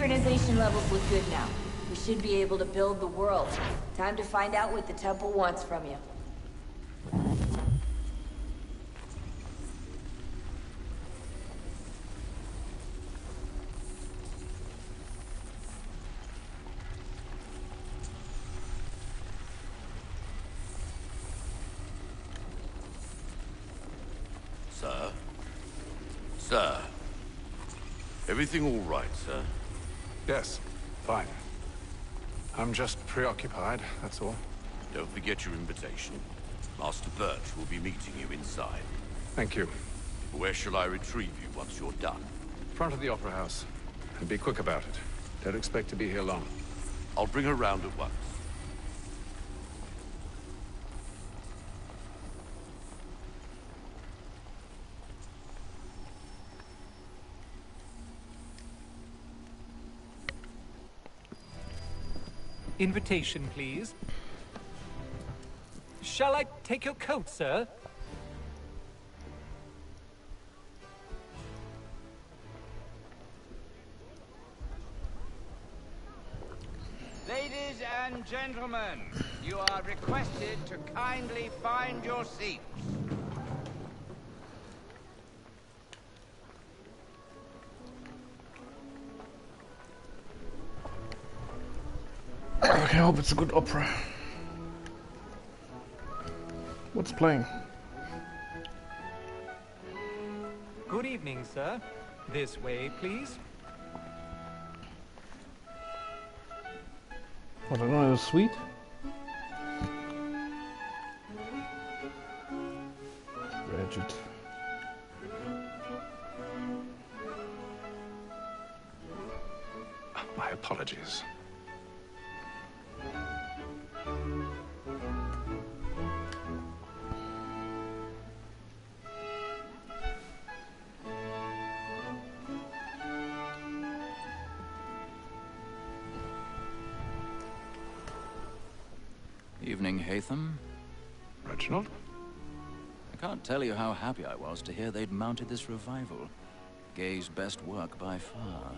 Synchronization levels look good now. We should be able to build the world. Time to find out what the temple wants from you. Sir? Sir? Everything all right, sir? Yes, fine. I'm just preoccupied, that's all. Don't forget your invitation. Master Birch will be meeting you inside. Thank you. Where shall I retrieve you once you're done? Front of the Opera House. And be quick about it. Don't expect to be here long. I'll bring her round at once. Invitation, please. Shall I take your coat, sir? Ladies and gentlemen, you are requested to kindly find your seats. I hope it's a good opera. What's playing? Good evening, sir. This way, please. I don't know, is it sweet? Ratchet. My apologies. Evening, Haytham. Reginald? I can't tell you how happy I was to hear they'd mounted this revival. Gay's best work by far.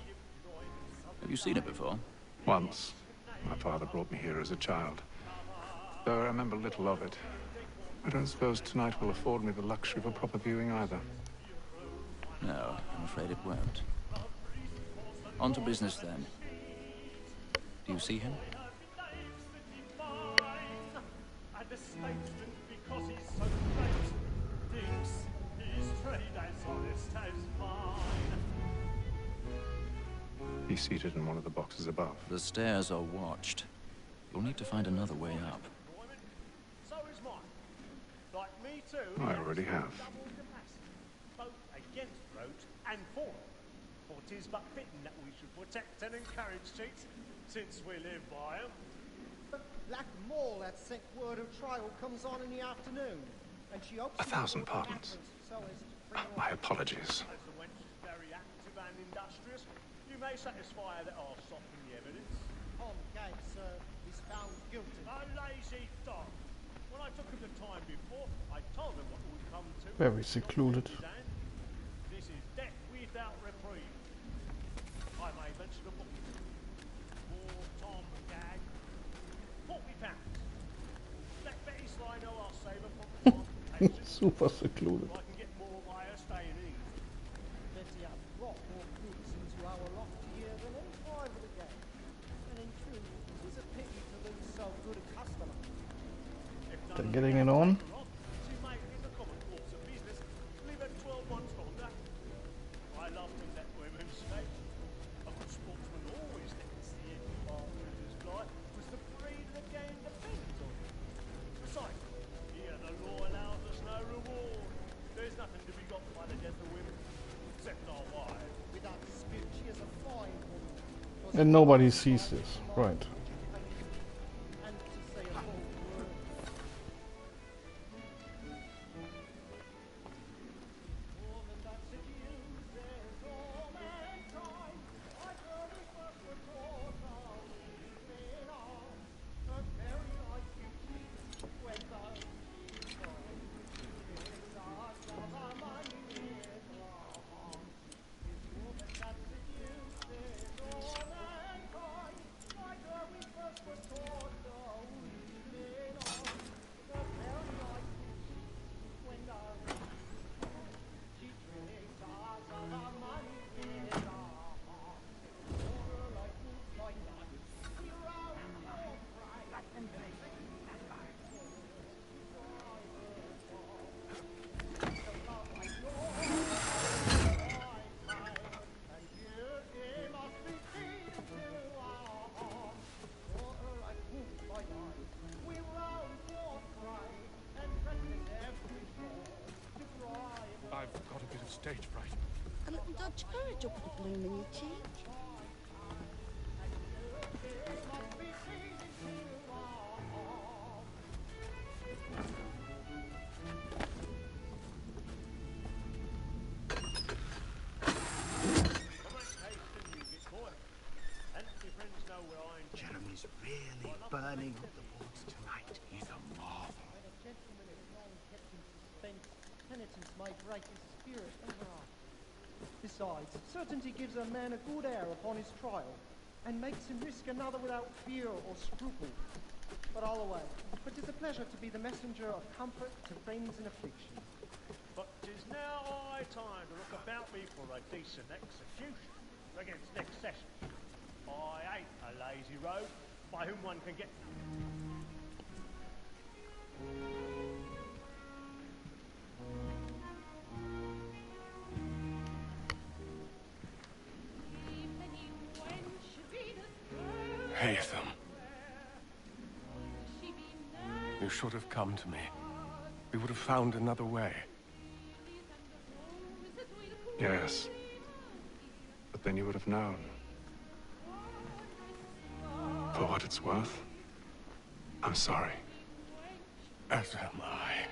Have you seen it before? Once. My father brought me here as a child. Though I remember little of it. I don't suppose tonight will afford me the luxury of a proper viewing either. No, I'm afraid it won't. On to business then. Do you see him? He's seated in one of the boxes above. The stairs are watched. You'll need to find another way up. So is mine. Like me too. I already have. Both against roads and for it. For 'tis but fitting that we should protect and encourage cheats, since we live by 'em. But Black Mall had sent word of trial comes on in the afternoon, and she hopes 1,000 pardons. My apologies. As the wench is very active and industrious, you may satisfy her that I'll soften the evidence. Tom Gates, sir, is found guilty. A lazy dog. When I took him the time before, I told him what would come to. Very secluded. This is death without reprieve. I may mention a book. Poor Tom Gag. £40. Let Betty Sly know I'll save her from the Super secluded. I can get more by her staying in. Betty has brought more goods into our loft here than any time of the game. And in truth, it is a pity to lose so good a customer. They're getting it on. She may, in the common course of business, live at 12 months longer. I love to let women stay. A good sportsman always lets the end partners fly, because the freedom of the game depends on it. Besides, here the law allows us no reward. There's nothing to be got by the death of women, except our wives. Without dispute, she is a fine woman. And nobody sees this. Right. And to say a bold word. stage fright. A little Dutch courage will put a bloom in your cheek. Jeremy's really burning up the boards tonight. He's a marvel. When a gentleman is long kept in suspense, penitence may break his spirit overall. Besides, certainty gives a man a good air upon his trial, and makes him risk another without fear or scruple. But all away, for 'tis a pleasure to be the messenger of comfort to friends in affliction. But 'tis now high time to look about me for a decent execution against next session. I ain't a lazy rogue by whom one can get... Haytham. You should have come to me. We would have found another way. Yes. But then you would have known. For what it's worth, I'm sorry. As am I.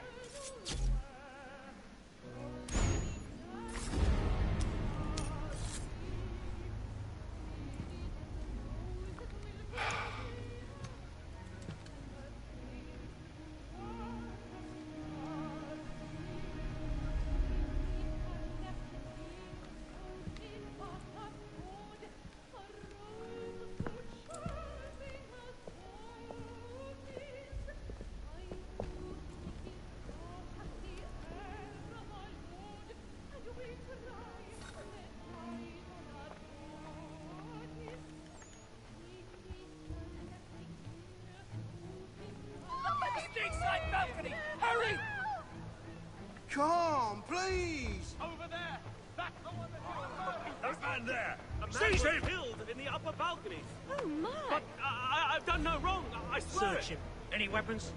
Hurry! Come, please! Over there! That's the one that... There's a man there! Seize him! Killed in the upper balcony. Oh, my! But I've done no wrong. I swear. Search him. Any weapons?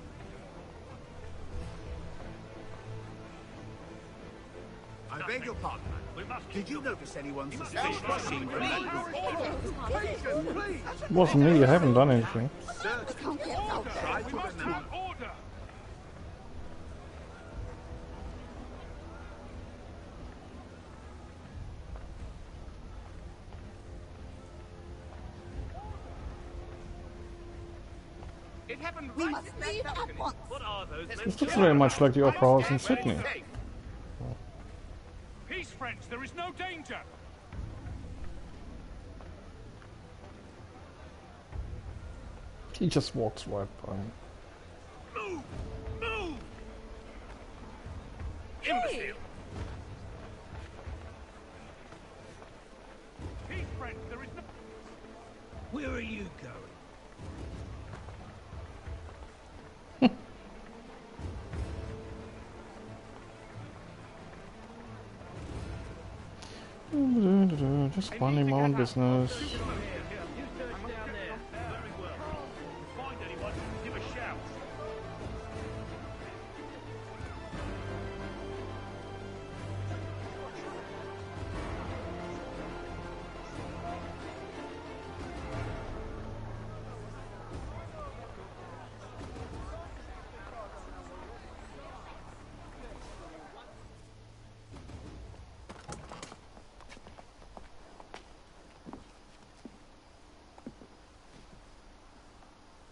I beg your pardon. Did you notice anyone suspicious rushing from that group? Wasn't me, I haven't done anything. Try to remember. It happened We right must in that leave at balcony. once. What are those men? This looks very much like the opera house in Sydney. Peace, friends. There is no danger. He just walks right by me. Move! Move! Hey! Peace, friends. There is no... Where are you going? Just minding my own business.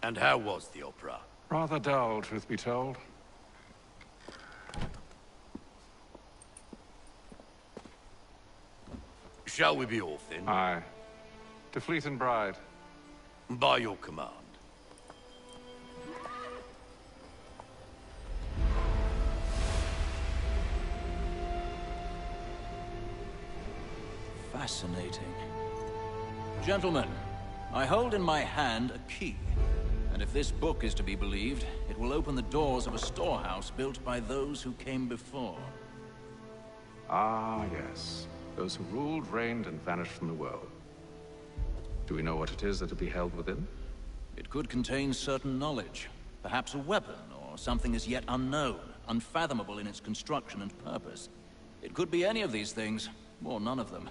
And how was the opera? Rather dull, truth be told. Shall we be off then? Aye. To Fleet and Bride. By your command. Fascinating. Gentlemen, I hold in my hand a key. And if this book is to be believed, it will open the doors of a storehouse built by those who came before. Ah, yes. Those who ruled, reigned, and vanished from the world. Do we know what it is that will be held within? It could contain certain knowledge. Perhaps a weapon, or something as yet unknown, unfathomable in its construction and purpose. It could be any of these things, or none of them.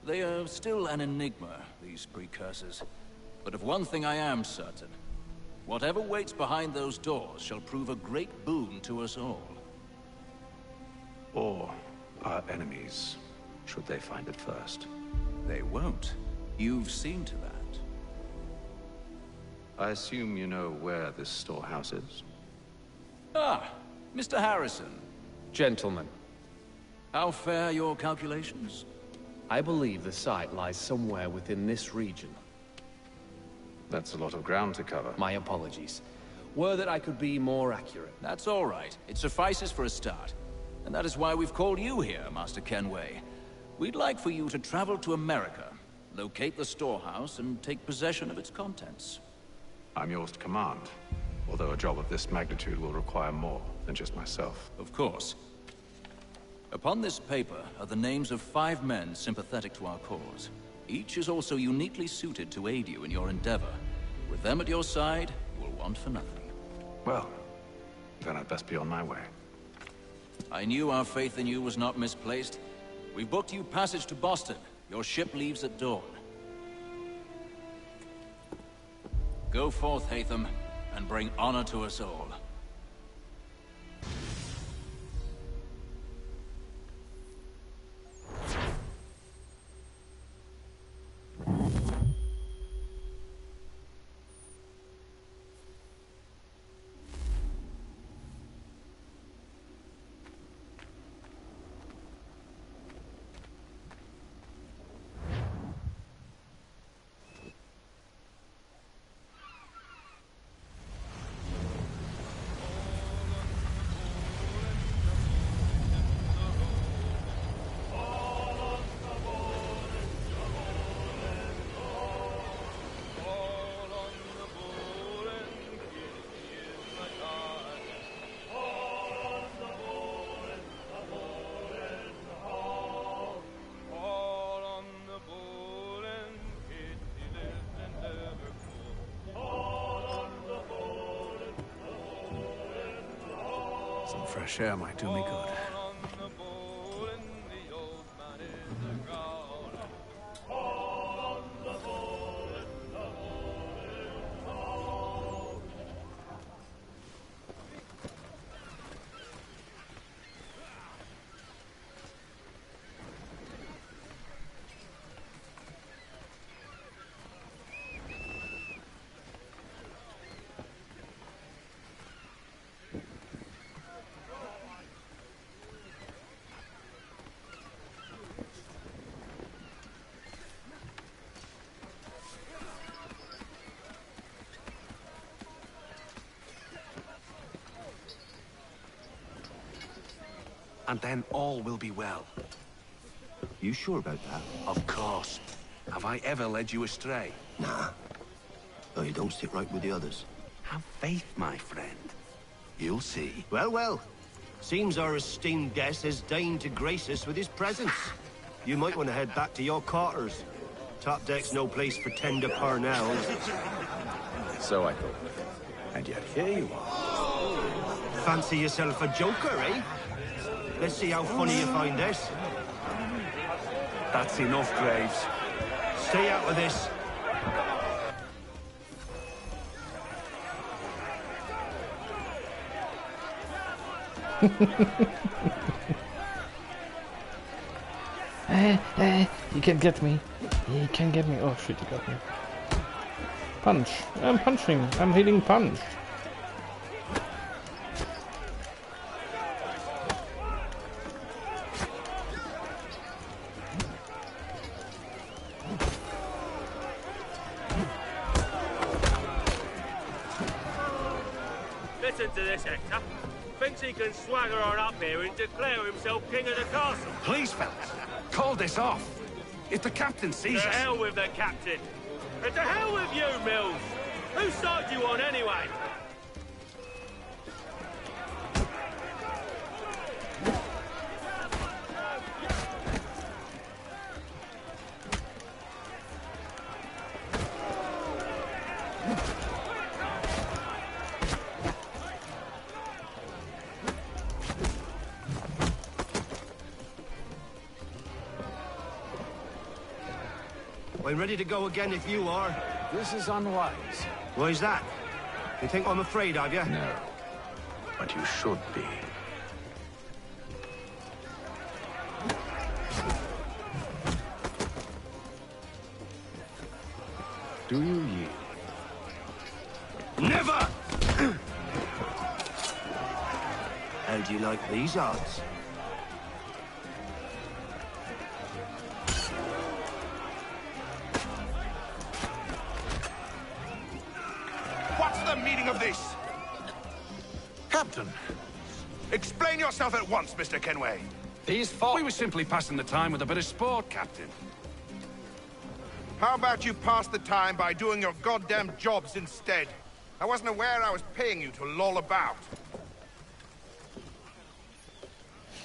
They are still an enigma, these precursors. But of one thing I am certain. Whatever waits behind those doors shall prove a great boon to us all. Or our enemies, should they find it first. They won't. You've seen to that. I assume you know where this storehouse is? Ah, Mr. Harrison. Gentlemen. How fare your calculations? I believe the site lies somewhere within this region. That's a lot of ground to cover. My apologies. Were that I could be more accurate. That's all right. It suffices for a start. And that is why we've called you here, Master Kenway. We'd like for you to travel to America, locate the storehouse, and take possession of its contents. I'm yours to command, although a job of this magnitude will require more than just myself. Of course. Upon this paper are the names of 5 men sympathetic to our cause. Each is also uniquely suited to aid you in your endeavor. With them at your side, you will want for nothing. Well, then I'd best be on my way. I knew our faith in you was not misplaced. We've booked you passage to Boston. Your ship leaves at dawn. Go forth, Hatham, and bring honor to us all. Some fresh air might do me good. And then all will be well. You sure about that? Of course. Have I ever led you astray? Nah. Oh, you don't stick right with the others. Have faith, my friend. You'll see. Well, well. Seems our esteemed guest has deigned to grace us with his presence. You might want to head back to your quarters. Top deck's no place for tender parnells. So I thought. And yet here you are. Fancy yourself a joker, eh? Let's see how funny you find this. That's enough, Graves. Stay out of this. He can get me. He can get me. Oh shit, he got me. Punch. I'm punching. I'm hitting punch. Listen to this, Hector. Thinks he can swagger on up here and declare himself king of the castle. Please, fellas, call this off. If the captain sees To us... hell with the captain. And to hell with you, Mills. Whose side you on, anyway? I'm ready to go again if you are. This is unwise. Why's that? You think I'm afraid of you? No. But you should be. Do you yield? Never! How do you like these odds? What's the meaning of this? Captain, Explain yourself at once, Mr. Kenway. these we were simply passing the time with a bit of sport, Captain. How about you pass the time by doing your goddamn jobs instead? I wasn't aware I was paying you to loll about.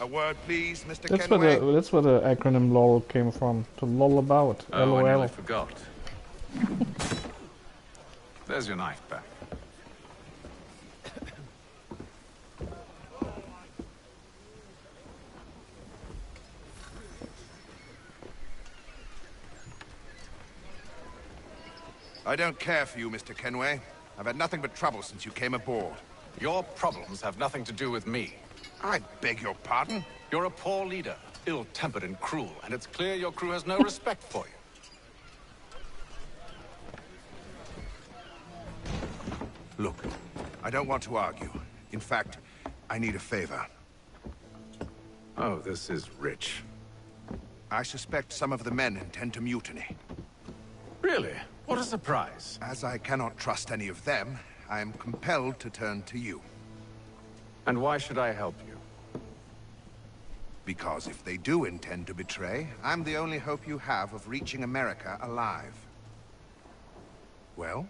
A word, please, Mr. Kenway. That's where the acronym LOL came from. To loll about. Oh, LOL. I nearly forgot. There's your knife back. I don't care for you, Mr. Kenway. I've had nothing but trouble since you came aboard. Your problems have nothing to do with me. I beg your pardon? You're a poor leader, ill-tempered and cruel, and it's clear your crew has no respect for you. Look, I don't want to argue. In fact, I need a favor. Oh, this is rich. I suspect some of the men intend to mutiny. Really? What a surprise. As I cannot trust any of them, I am compelled to turn to you. And why should I help you? Because if they do intend to betray, I'm the only hope you have of reaching America alive. Well,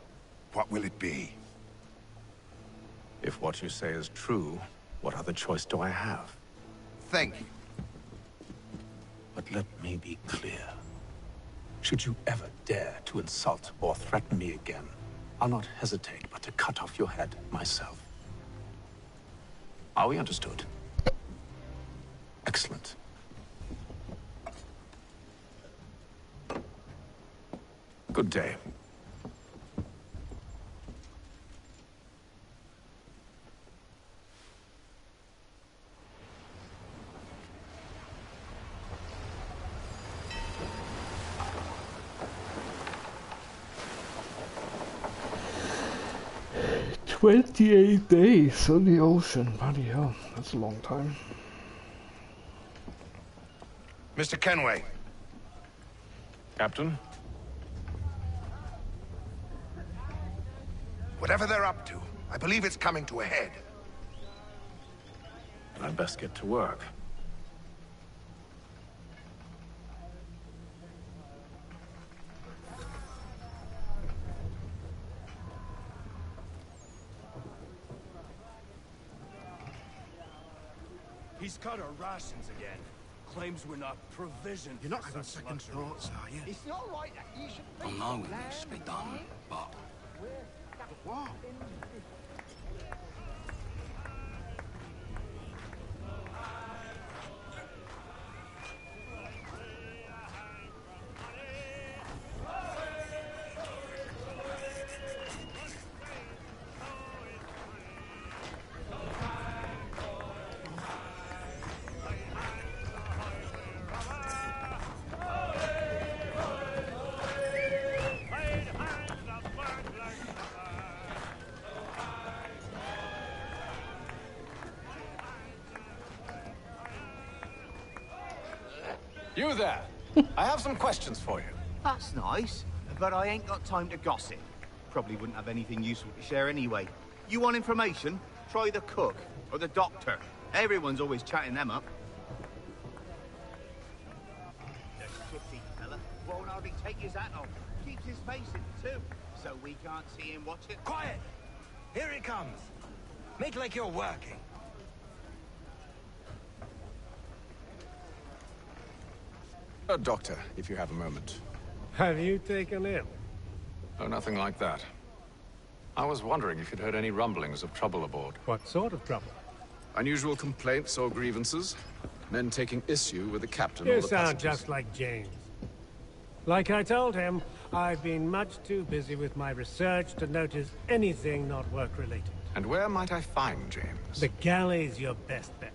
what will it be? If what you say is true, what other choice do I have? Thank you. But let me be clear. Should you ever dare to insult or threaten me again, I'll not hesitate but to cut off your head myself. Are we understood? Excellent. Good day. "28 days on the ocean. Bloody hell, that's a long time." Mr. Kenway. Captain? Whatever they're up to, I believe it's coming to a head. I'd best get to work. He's cut our rations again. Claims we're not provisioned. You're not having second thoughts, are you? It's not right that you should I know it needs to be done, but... What? You there! I have some questions for you. That's nice, but I ain't got time to gossip. Probably wouldn't have anything useful to share anyway. You want information? Try the cook or the doctor. Everyone's always chatting them up. The shifty fella won't hardly take his hat off. Keeps his face in too, so we can't see him watching. Quiet! Here he comes. Make like you're working. Doctor, if you have a moment. Have you taken ill? Oh, nothing like that. I was wondering if you'd heard any rumblings of trouble aboard. What sort of trouble? Unusual complaints or grievances? Men taking issue with the captain or You the sound passengers? just like James. Like I told him, I've been much too busy with my research to notice anything not work-related. And where might I find James? The galley's your best bet.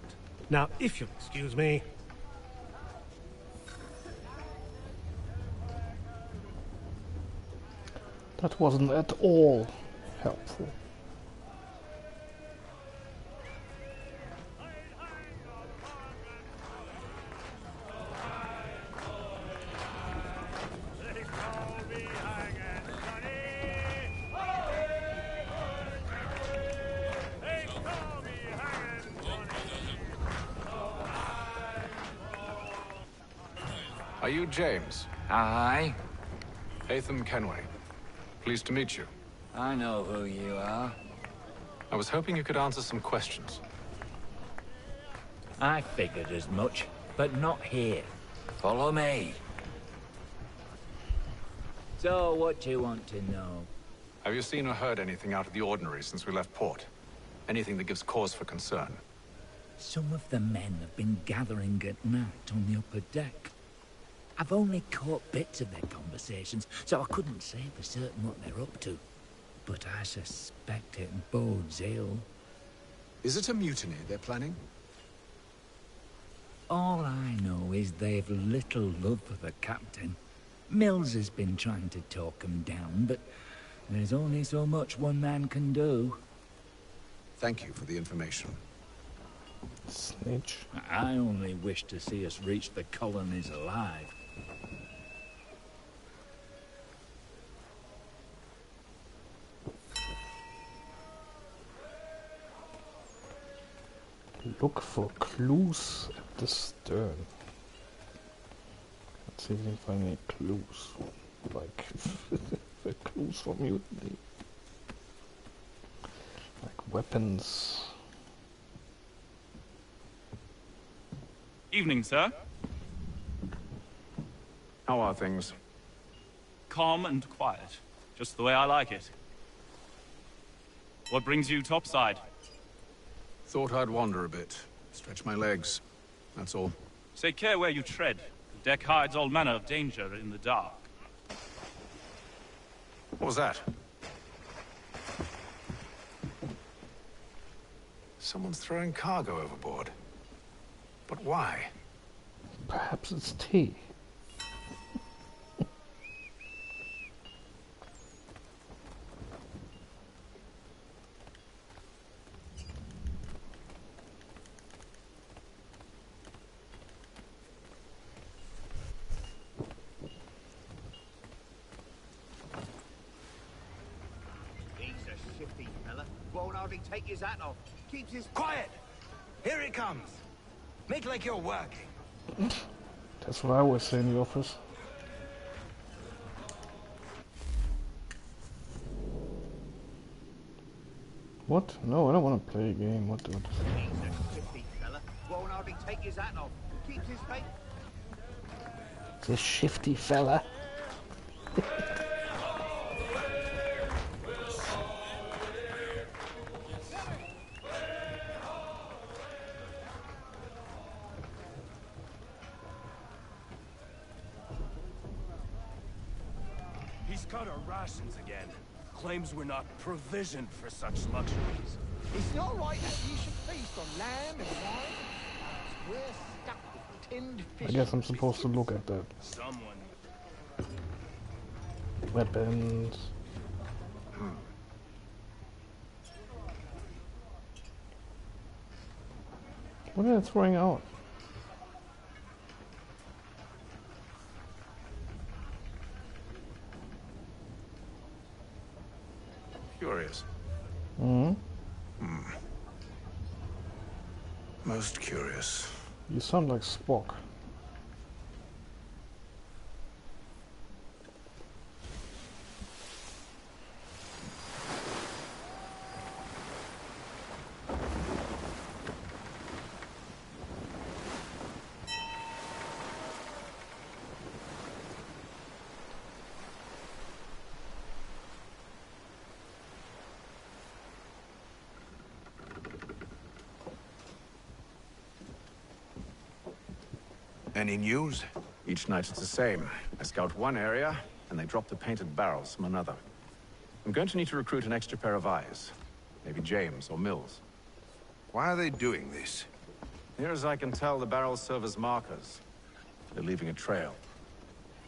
Now, if you'll excuse me... That wasn't at all helpful. Are you James? Aye. Atham Kenway. Pleased to meet you. I know who you are. I was hoping you could answer some questions. I figured as much, but not here. Follow me. So, what do you want to know? Have you seen or heard anything out of the ordinary since we left port? Anything that gives cause for concern? Some of the men have been gathering at night on the upper deck. I've only caught bits of their conversations, so I couldn't say for certain what they're up to. But I suspect it bodes ill. Is it a mutiny they're planning? All I know is they've little love for the captain. Mills has been trying to talk him down, but there's only so much one man can do. Thank you for the information. Snitch. I only wish to see us reach the colonies alive. Look for clues at the stern. Let's see if we can find any clues. Like the clues for mutiny. Like weapons. Evening, sir. How are things? Calm and quiet. Just the way I like it. What brings you topside? Thought I'd wander a bit. Stretch my legs. That's all. Take care where you tread. The deck hides all manner of danger in the dark. What was that? Someone's throwing cargo overboard. But why? Perhaps it's tea. Take his hat off. Keeps his... Quiet! Here it comes. Make like you're working. That's what I always say in the office. What? No, I don't want to play a game. What? He's a shifty fella. Won't hardly take his hat off. Keeps his face... It's a shifty fella. Cut our rations again. Claims we're not provisioned for such luxuries. It's not right that you should feast on lamb and wine. We're stuck with tinned fish. I guess I'm supposed to look at that. Someone. Weapons. What are they throwing out? Curious. Hmm? Most curious. You sound like Spock. Any news? Each night it's the same. I scout one area, and they drop the painted barrels from another. I'm going to need to recruit an extra pair of eyes. Maybe James or Mills. Why are they doing this? Near as I can tell, the barrels serve as markers. They're leaving a trail.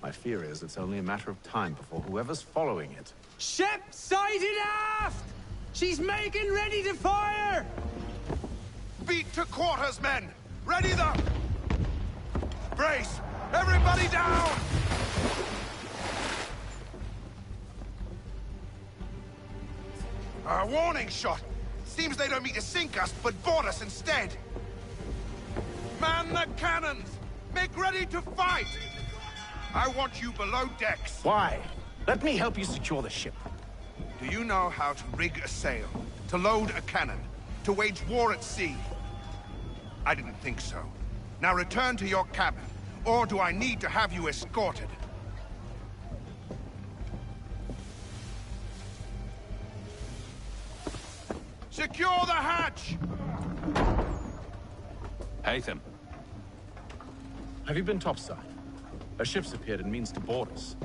My fear is it's only a matter of time before whoever's following it... Ship sighted aft! She's making ready to fire! Beat to quarters, men! Ready the... Brace! Everybody down! A warning shot! Seems they don't mean to sink us, but board us instead! Man the cannons! Make ready to fight! I want you below decks. Why? Let me help you secure the ship. Do you know how to rig a sail? To load a cannon? To wage war at sea? I didn't think so. Now return to your cabin, or do I need to have you escorted? Secure the hatch! Haytham. Have you been topside? A ship's appeared and means to board us.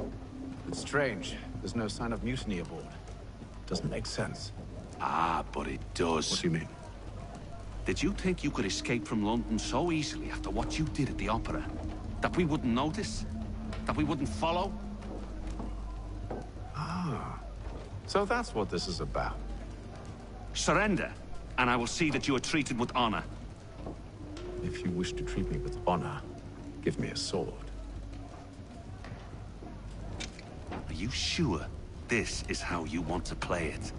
It's strange. There's no sign of mutiny aboard. Doesn't make sense. Ah, but it does. What do you mean? Did you think you could escape from London so easily after what you did at the Opera? That we wouldn't notice? That we wouldn't follow? Ah. So that's what this is about. Surrender, and I will see that you are treated with honor. If you wish to treat me with honor, give me a sword. Are you sure this is how you want to play it?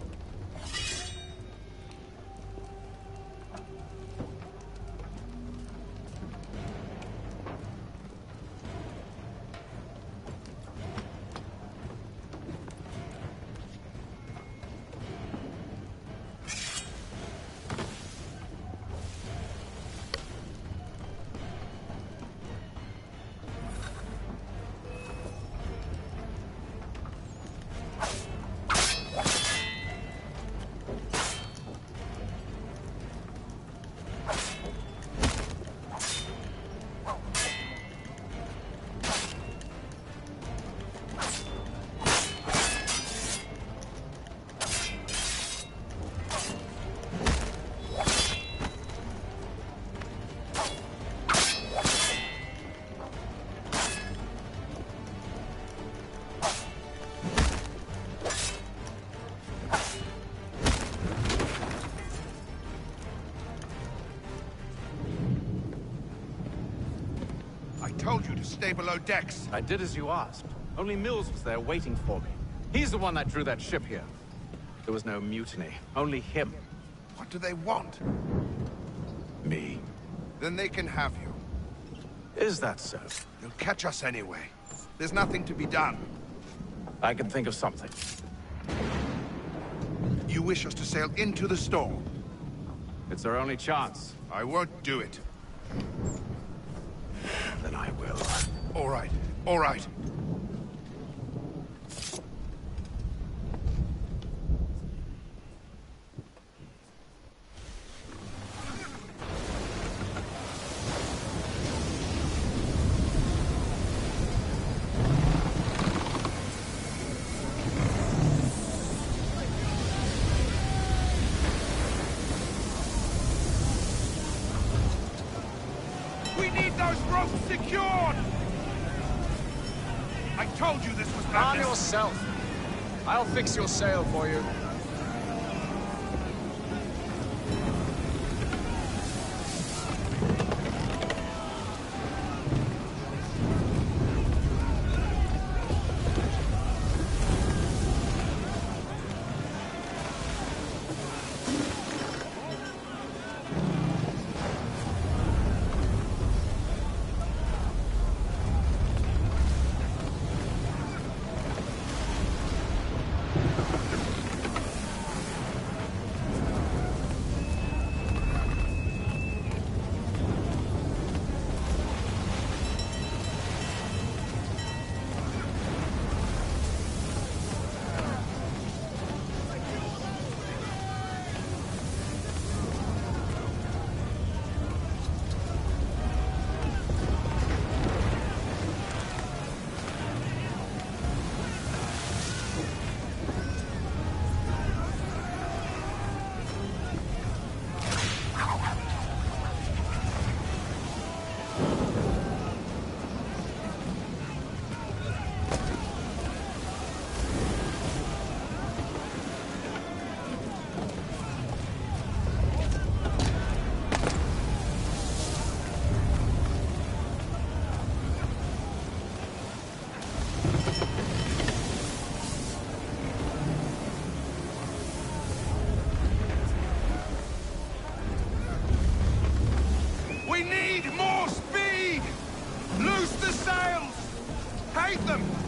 Told you to stay below decks. I did as you asked. Only Mills was there waiting for me. He's the one that drew that ship here. There was no mutiny, only him. What do they want? Me. Then they can have you. Is that so? They'll catch us anyway. There's nothing to be done. I can think of something. You wish us to sail into the storm? It's our only chance. I won't do it. Then I will. All right. All right. We need those ropes secured! I told you this was Arm madness. yourself. I'll fix your sail for you.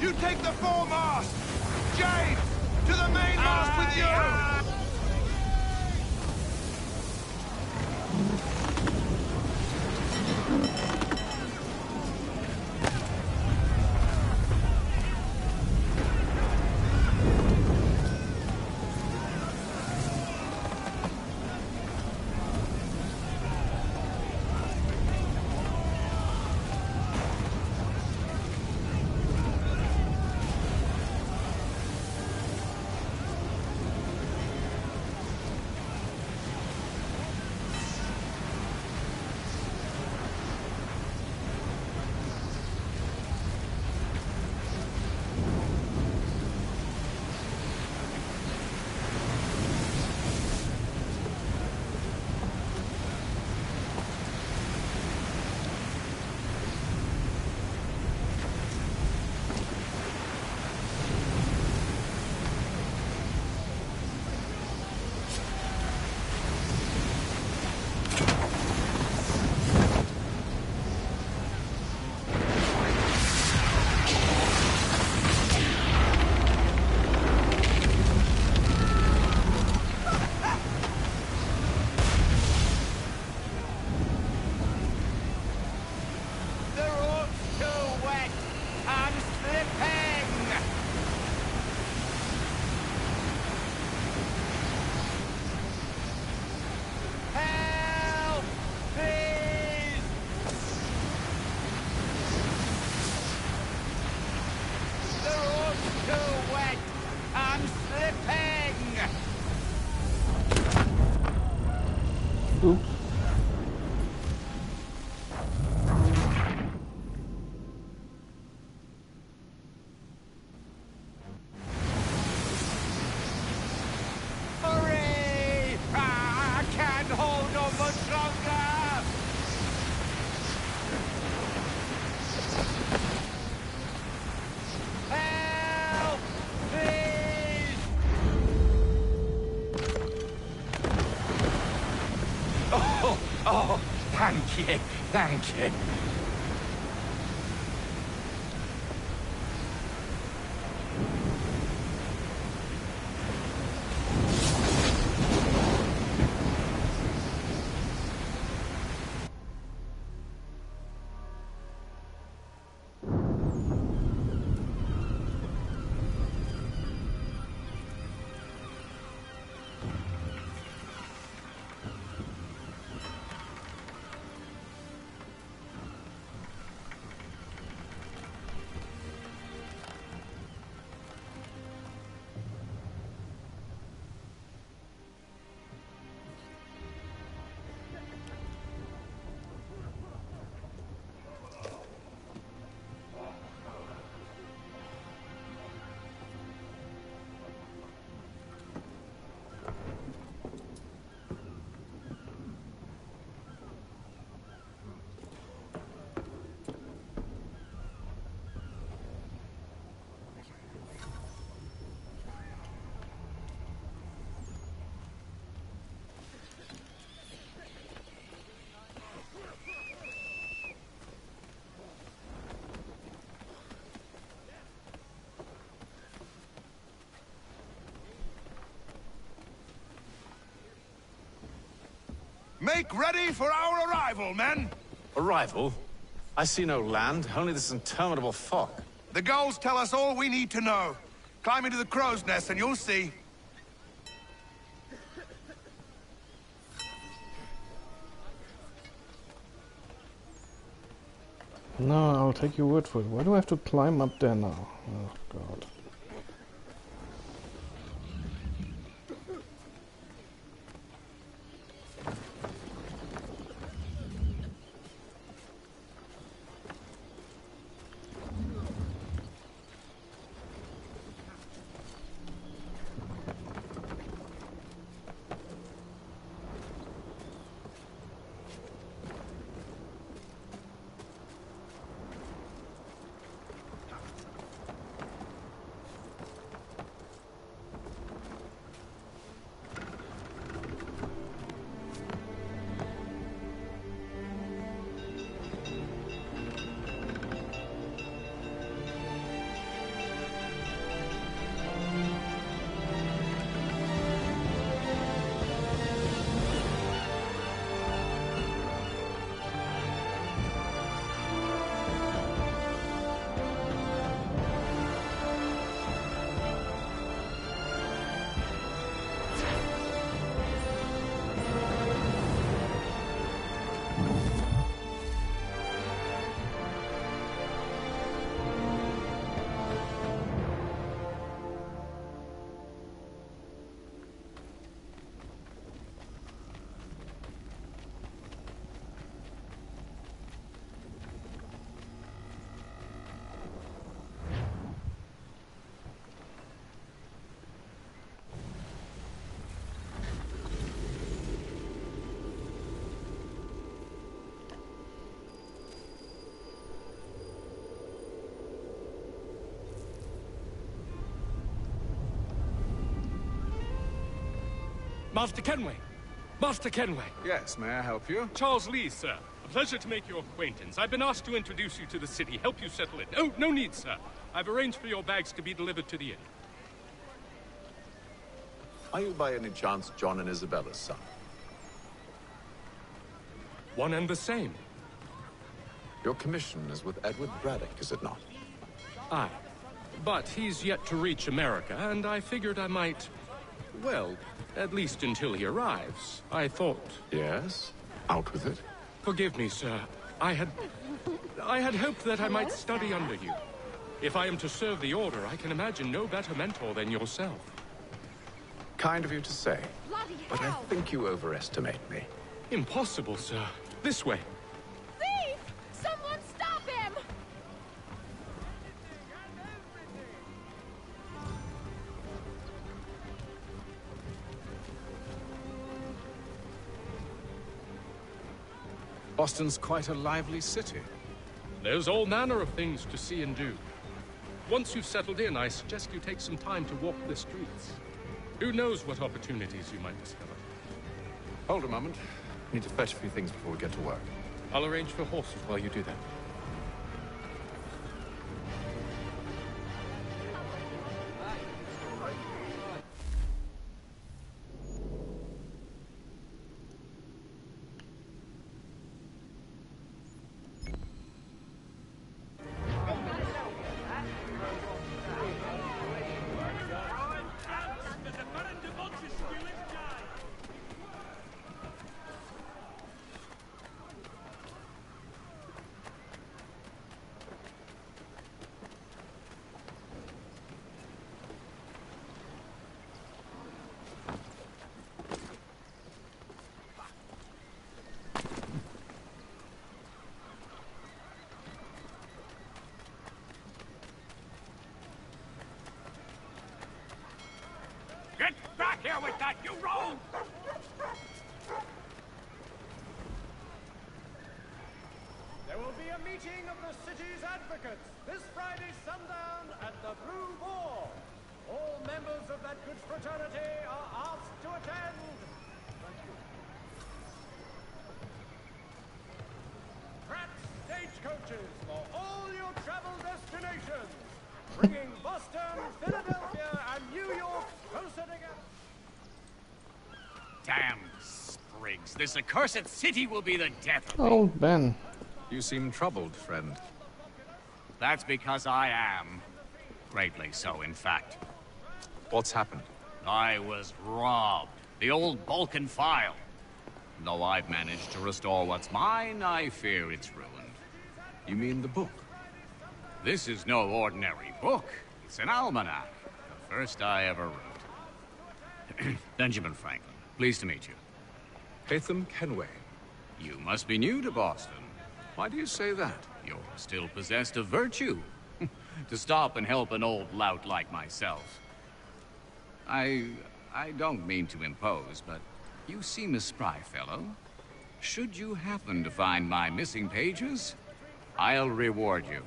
You take the foremast! James! To the mainmast with you! Oops. Hurry! I can't hold on much longer! Help! Please! Oh, thank you, thank you. Make ready for our arrival, men! Arrival? I see no land, only this interminable fog. The gulls tell us all we need to know. Climb into the crow's nest and you'll see. No, I'll take your word for it. Why do I have to climb up there now? Oh, God. Master Kenway! Master Kenway! Yes, may I help you? Charles Lee, sir. A pleasure to make your acquaintance. I've been asked to introduce you to the city, help you settle it. Oh, no need, sir. I've arranged for your bags to be delivered to the inn. Are you by any chance John and Isabella's son? One and the same. Your commission is with Edward Braddock, is it not? Aye. But he's yet to reach America, and I figured I might... Well, at least until he arrives, I thought... Yes? Out with it. Forgive me, sir. I had hoped that I might study under you. If I am to serve the Order, I can imagine no better mentor than yourself. Kind of you to say, but I think you overestimate me. Impossible, sir. This way. Thief! Someone stop him! Boston's quite a lively city. There's all manner of things to see and do. Once you've settled in, I suggest you take some time to walk the streets. Who knows what opportunities you might discover. Hold a moment. Need to fetch a few things before we get to work. I'll arrange for horses while you do that. Here with that, you rogue! There will be a meeting of the city's advocates this Friday sundown at the Blue Boar. All members of that good fraternity are asked to attend. Thank you. Pratt stagecoaches for all your travel destinations, bringing Boston, Philadelphia, and New York closer together. Damn sprigs. This accursed city will be the death of me. Oh, Ben. You seem troubled, friend. That's because I am. Greatly so, in fact. What's happened? I was robbed. The old Balkan file. Though I've managed to restore what's mine, I fear it's ruined. You mean the book? This is no ordinary book. It's an almanac. The first I ever wrote. Benjamin Franklin. Pleased to meet you. Haytham Kenway. You must be new to Boston. Why do you say that? You're still possessed of virtue. To stop and help an old lout like myself. I don't mean to impose, but you seem a spry fellow. Should you happen to find my missing pages, I'll reward you.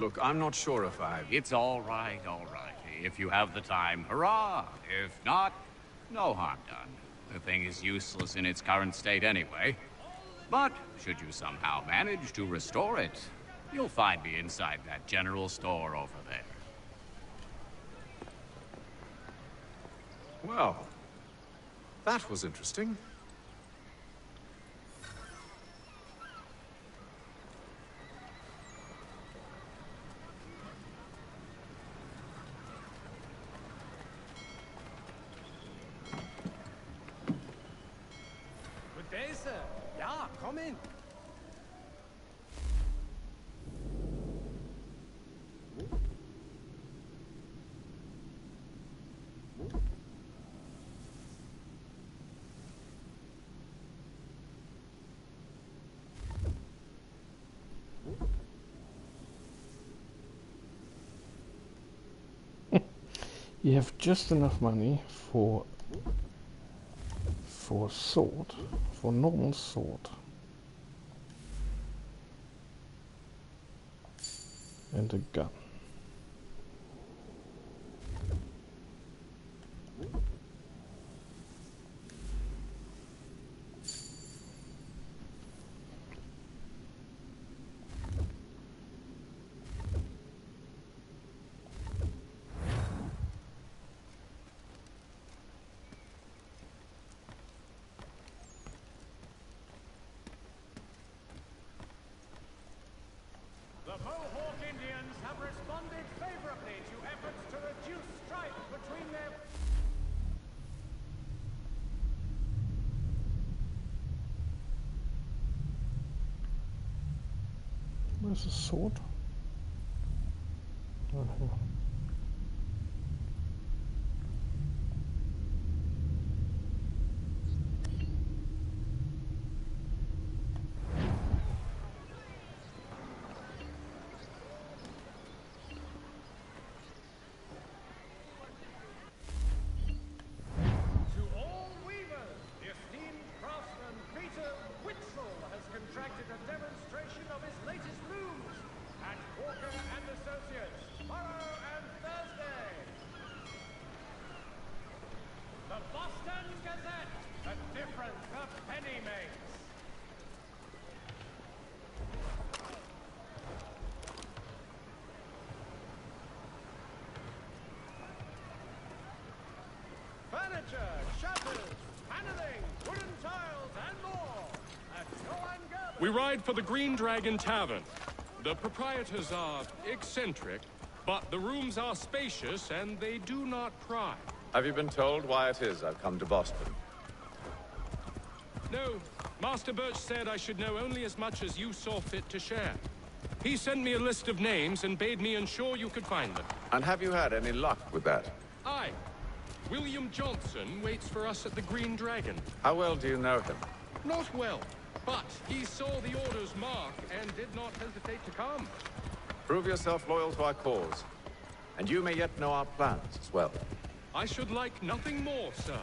Look, I'm not sure if I... It's all right, all right. If you have the time, hurrah! If not, no harm done. The thing is useless in its current state anyway. But should you somehow manage to restore it, you'll find me inside that general store over there. Well, that was interesting. Good day, sir. Yeah, come in. You have just enough money for sword, for normal sword. And a gun. Mohawk Indians have responded favorably to efforts to reduce strife between their... Where's the sword? Oh, here. We ride for the Green Dragon Tavern. The proprietors are eccentric, but the rooms are spacious and they do not pry. Have you been told why it is I've come to Boston? No, Master Birch said I should know only as much as you saw fit to share. He sent me a list of names and bade me ensure you could find them. And have you had any luck with that? Aye. William Johnson waits for us at the Green Dragon. How well do you know him? Not well, but he saw the order's mark and did not hesitate to come. Prove yourself loyal to our cause, and you may yet know our plans as well. I should like nothing more, sir.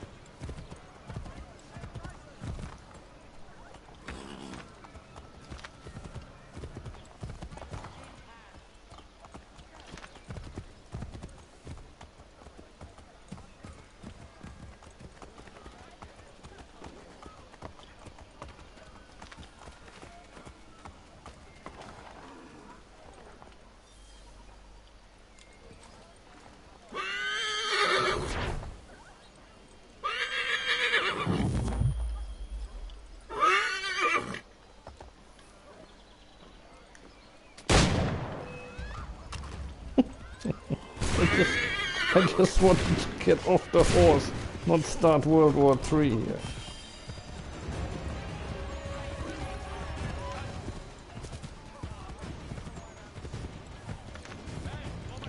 I just wanted to get off the horse, not start World War III here.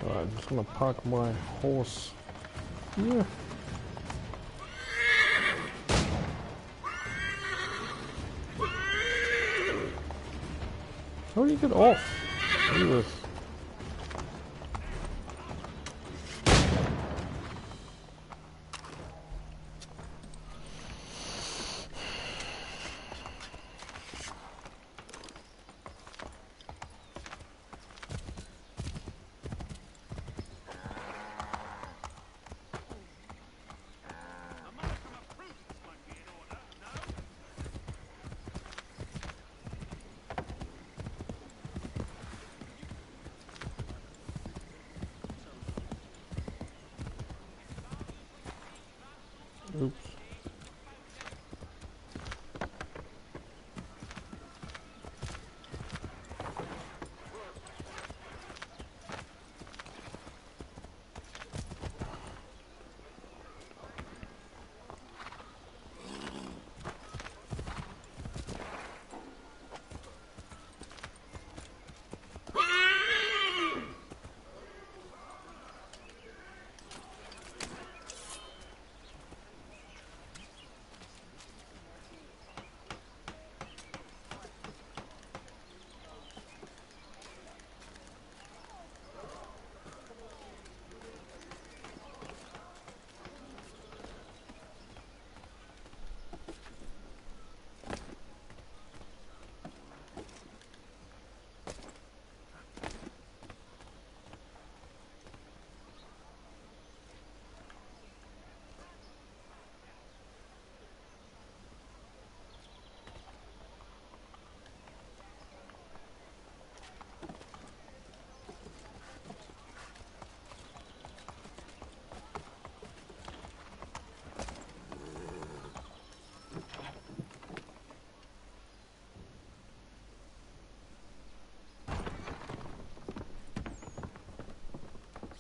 Alright, I'm just gonna park my horse here. How do you get off? Look at this.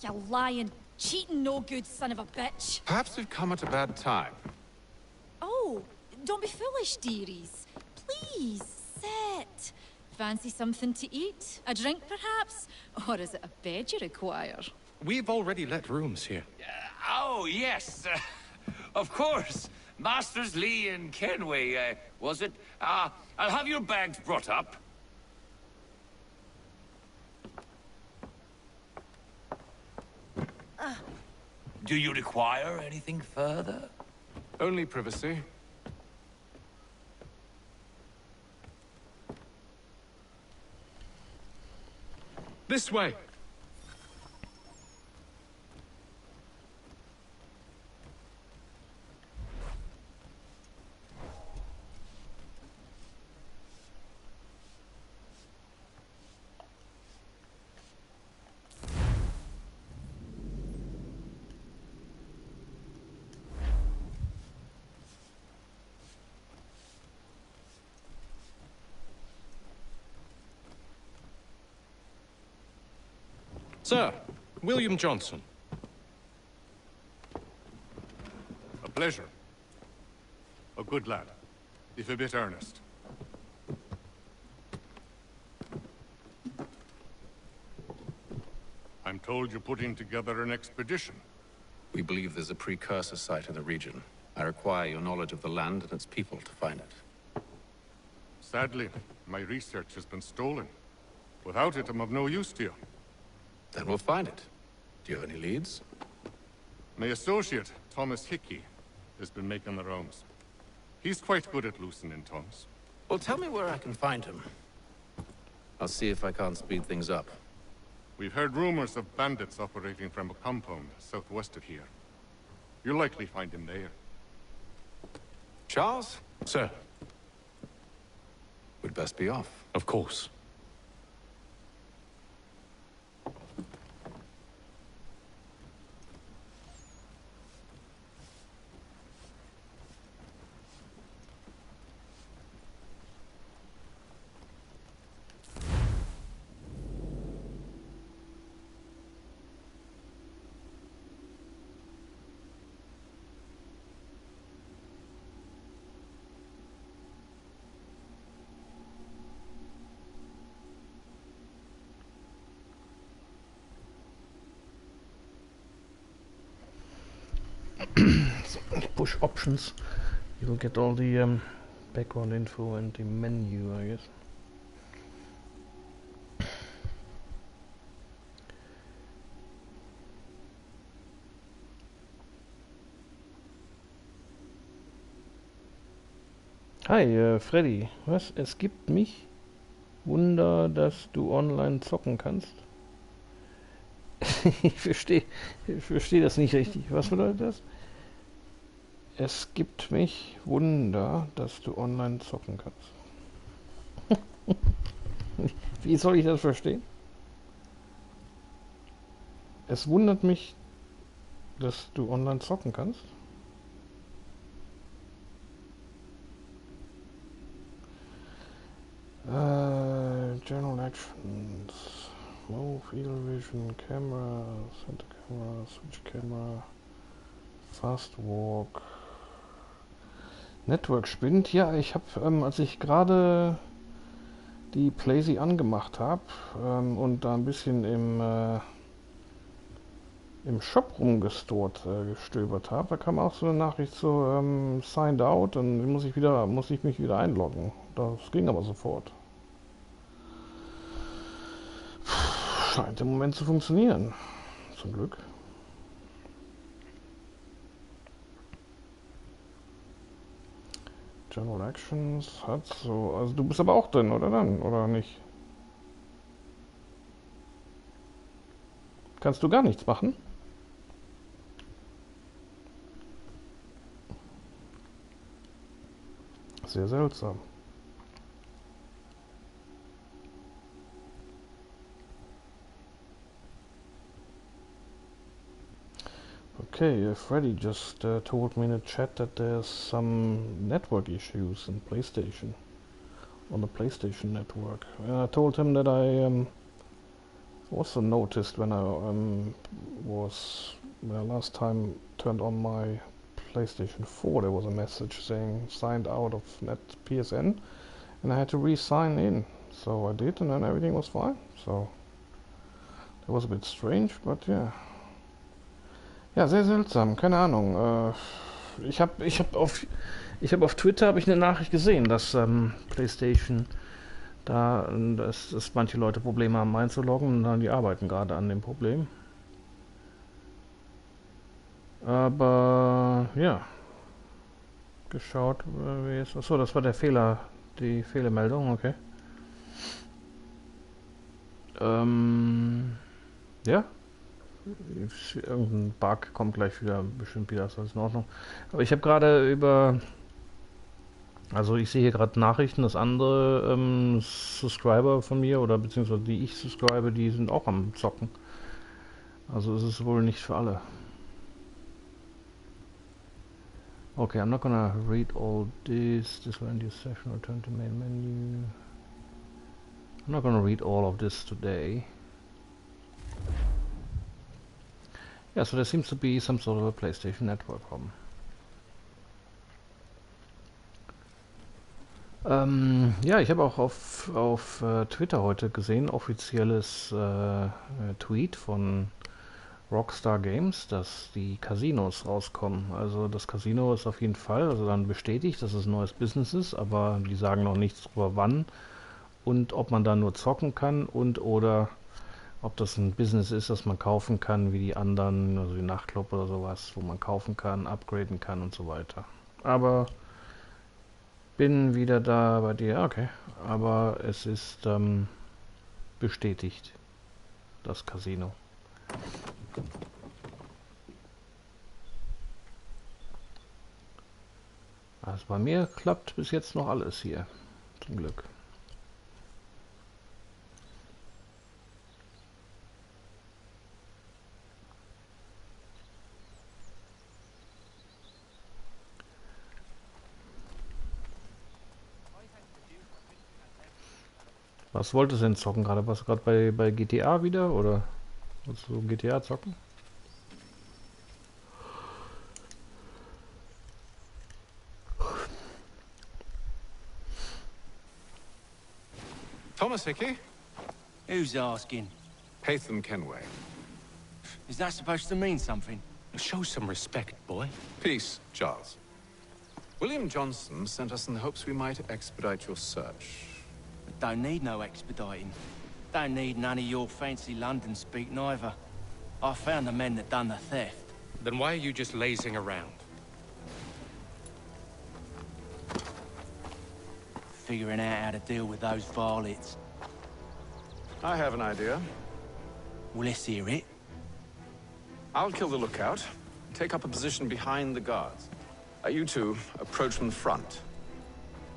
You lying, cheating, no good son of a bitch. Perhaps we've come at a bad time. Oh, don't be foolish, dearies. Please, sit. Fancy something to eat? A drink, perhaps? Or is it a bed you require? We've already let rooms here. Oh, yes. Of course. Masters Lee and Kenway, was it? I'll have your bags brought up. Do you require anything further? Only privacy. This way. Sir, William Johnson. A pleasure. A good lad, if a bit earnest. I'm told you're putting together an expedition. We believe there's a precursor site in the region. I require your knowledge of the land and its people to find it. Sadly, my research has been stolen. Without it, I'm of no use to you. Then we'll find it. Do you have any leads? My associate, Thomas Hickey, has been making the rounds. He's quite good at loosening tongues. Well, tell me where I can find him. I'll see if I can't speed things up. We've heard rumors of bandits operating from a compound southwest of here. You'll likely find him there. Charles? Sir. We'd best be off. Of course. Push options, you'll get all the background info and the menu, I guess. Hi, Freddy. Was? Es gibt mich? Wunder, dass du online zocken kannst? Ich verstehe das nicht richtig. Was bedeutet das? Es gibt mich Wunder, dass du online zocken kannst. Wie soll ich das verstehen? Es wundert mich, dass du online zocken kannst. General Actions. Move, Eagle Vision, Camera, Center Camera, Switch Camera, Fast Walk. Network spinnt. Ja, ich habe, als ich gerade die Playsee angemacht habe und da ein bisschen im Shop gestöbert habe, da kam auch so eine Nachricht so signed out, und muss ich mich wieder einloggen. Das ging aber sofort. Scheint im Moment zu funktionieren. Zum Glück. General Actions hat so... Also du bist aber auch drin, oder dann? Oder nicht? Kannst du gar nichts machen? Sehr seltsam. Okay, Freddy just told me in the chat that there's some network issues in PlayStation, on the PlayStation network. And I told him that Also noticed when I last time turned on my PlayStation 4, there was a message saying signed out of PSN, and I had to re-sign in. So I did, and then everything was fine. So that was a bit strange, but yeah. Ja, sehr seltsam, keine Ahnung. Ich hab auf Twitter eine Nachricht gesehen, dass PlayStation dass manche Leute Probleme haben einzuloggen, und dann die arbeiten gerade an dem Problem. Aber ja, geschaut, wie ist. Achso, das war der Fehler, die Fehlermeldung, okay. Ja. Irgendein Bug kommt gleich wieder, bestimmt wieder, ist alles in Ordnung. Aber ich habe gerade also ich sehe hier gerade Nachrichten, dass andere Subscriber von mir, oder beziehungsweise die ich subscribe, die sind auch am Zocken. Also ist es wohl nicht für alle. Okay, I'm not gonna read all this. This will end your session, return to main menu. I'm not gonna read all of this today. Yeah, so there seems to be some sort of a PlayStation Network problem. Ja, ich habe auch auf Twitter heute gesehen, offizielles Tweet von Rockstar Games, dass die Casinos rauskommen. Also das Casino ist auf jeden Fall, also dann bestätigt, dass es ein neues Business ist, aber die sagen noch nichts darüber wann und ob man da nur zocken kann und oder ob das ein Business ist, das man kaufen kann wie die anderen, also die Nachtclub oder sowas, wo man kaufen kann, upgraden kann und so weiter. Aber bin wieder da bei dir, okay. Aber es ist bestätigt, das Casino. Also bei mir klappt bis jetzt noch alles hier, zum Glück. Was wolltest du denn zocken gerade? Warst du gerade bei GTA wieder, oder wolltest du GTA zocken? Thomas Hickey? Who's asking? Haytham Kenway. Is that supposed to mean something? Show some respect, boy. Peace, Charles. William Johnson sent us in the hopes we might expedite your search. Don't need no expediting. Don't need none of your fancy London speak neither. I found the men that done the theft. Then why are you just lazing around? Figuring out how to deal with those varlets. I have an idea. Well, let's hear it. I'll kill the lookout, take up a position behind the guards. You two approach from the front.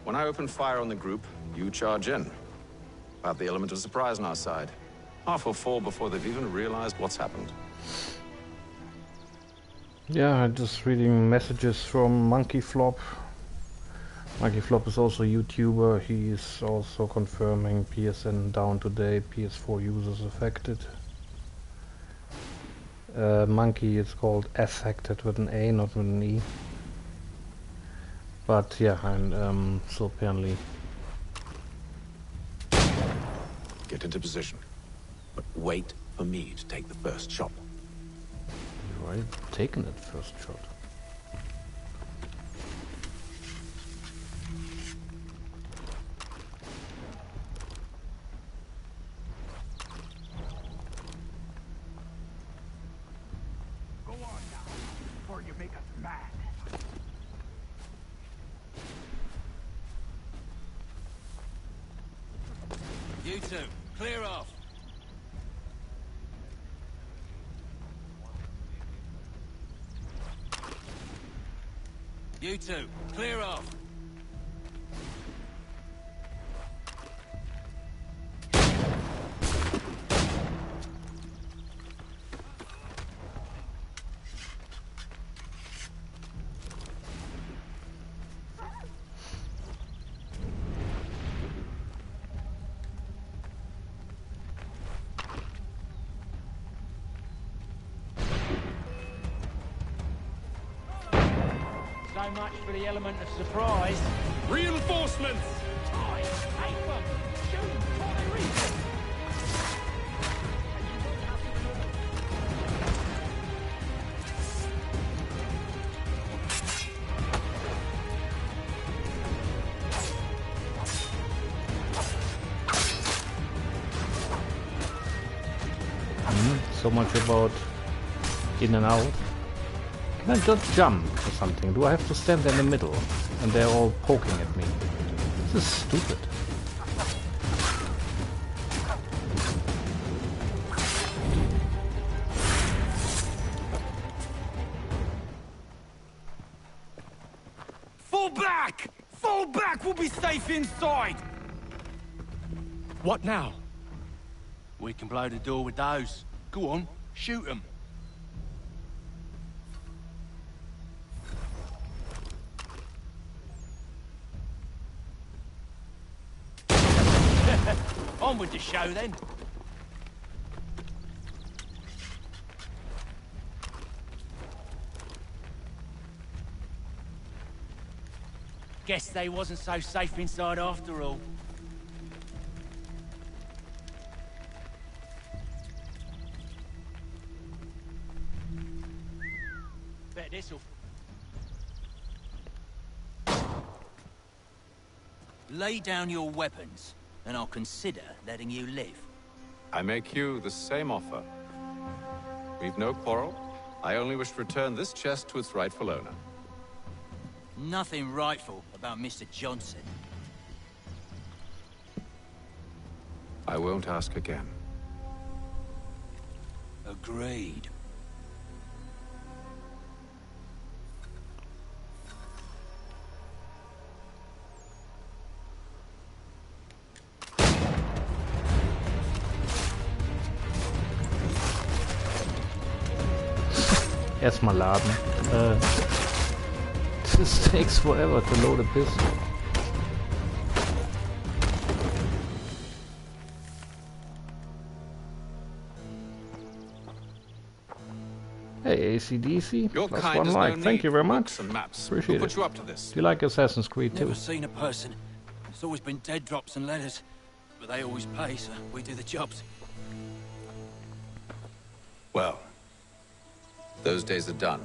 When I open fire on the group, you charge in. We'll have the element of surprise on our side. Half will fall before they've even realized what's happened. Yeah, just reading messages from Monkey Flop. Monkey Flop is also a YouTuber. He is also confirming PSN down today, PS4 users affected. Monkey is called affected with an A, not with an E. But yeah, and so apparently. Get into position, but wait for me to take the first shot. You've already taken that first shot. You two, clear off. You two, clear off. So much for the element of surprise. Reinforcements! So much about in and out. Can I just jump or something? Do I have to stand in the middle and they're all poking at me? This is stupid. Fall back! Fall back! We'll be safe inside! What now? We can blow the door with those. Go on, shoot them. On with the show then. Guess they wasn't so safe inside after all. Bet this'll... Lay down your weapons, and I'll consider letting you live. I make you the same offer. We've no quarrel. I only wish to return this chest to its rightful owner. Nothing rightful about Mr. Johnson. I won't ask again. Agreed. Erstmal laden. This takes forever to load a pistol. Hey, ACDC, Your plus kind one has like. no Thank need you very for much. books and maps. Appreciate Who put it. you up to this? Do you like Assassin's Creed too? Never seen a person. It's always been dead drops and letters. But they always pay, so we do the jobs. Well, those days are done.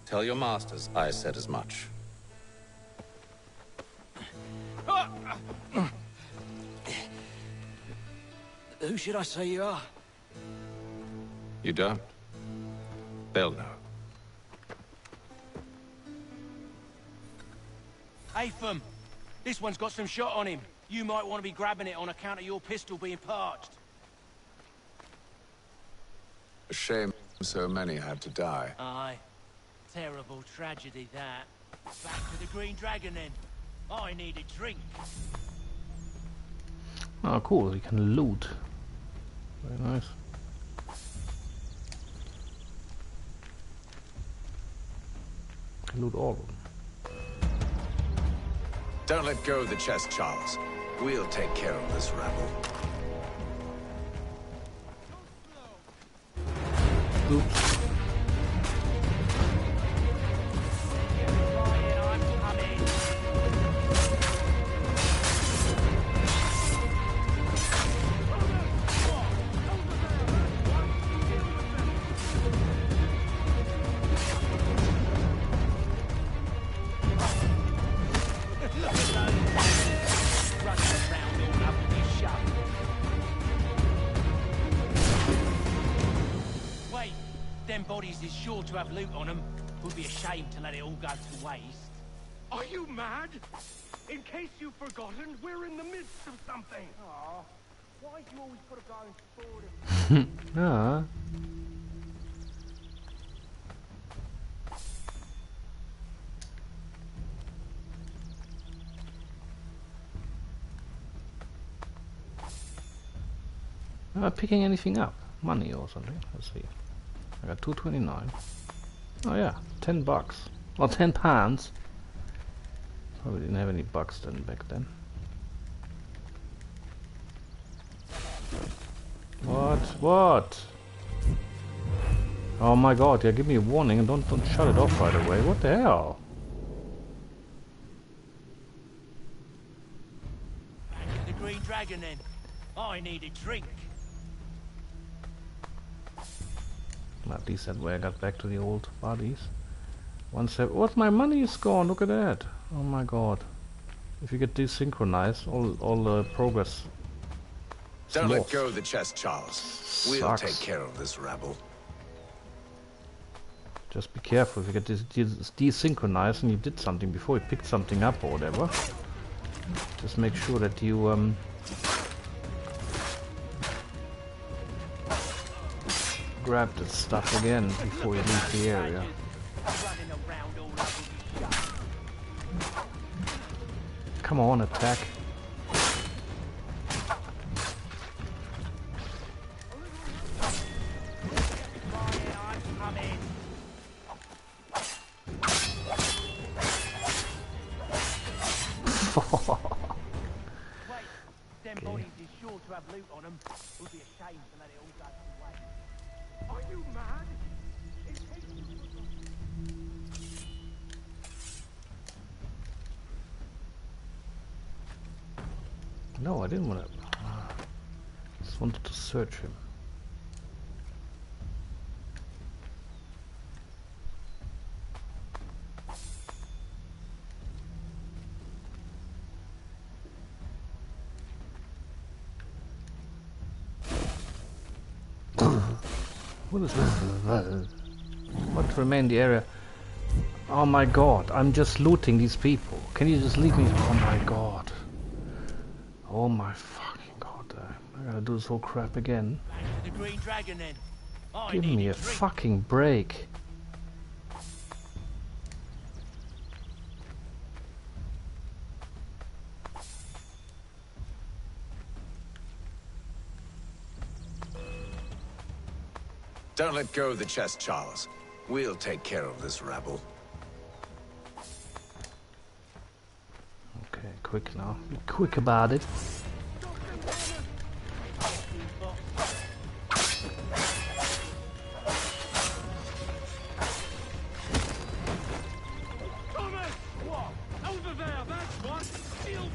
Tell your masters I said as much. Who should I say you are? You don't? They'll know. Atham, this one's got some shot on him. You might want to be grabbing it on account of your pistol being parched. A shame so many had to die. Aye. Terrible tragedy, that. Back to the Green Dragon, then. I need a drink. Oh, cool. We can loot. Very nice. Can loot all of them. Don't let go of the chest, Charles. We'll take care of this rabble. Oops. Bodies is sure to have loot on them. Would be a shame to let it all go to waste. Are you mad? In case you've forgotten, we're in the midst of something. Aw, why do you always put a guy in forward? Ah. Am I picking anything up? Money or something? Let's see. I got 229. Oh yeah, $10. Well, £10. Probably didn't have any bucks then back then. What? Oh my god, yeah, give me a warning and don't shut it off right away. What the hell? Green Dragon then. I need a drink. At least that way I got back to the old bodies. What? My money is gone. Look at that. Oh my god. If you get desynchronized, all the progress. Don't let go of the chest, Charles. We'll Sucks. take care of this rabble. Just be careful if you get desynchronized and you did something before, you picked something up or whatever. Just make sure that you grab that stuff again before you leave the area. Come on, attack. No, I didn't want to. Just wanted to search him. What is this? What remain the area? Oh my god, I'm just looting these people. Can you just leave me? Oh my god. Oh my fucking god. I gotta do this whole crap again. The Green Dragon then. Give me a fucking break. Don't let go of the chest, Charles. We'll take care of this rabble. Okay, quick now. Be quick about it. Thomas! What? Over there, that's one! Shield!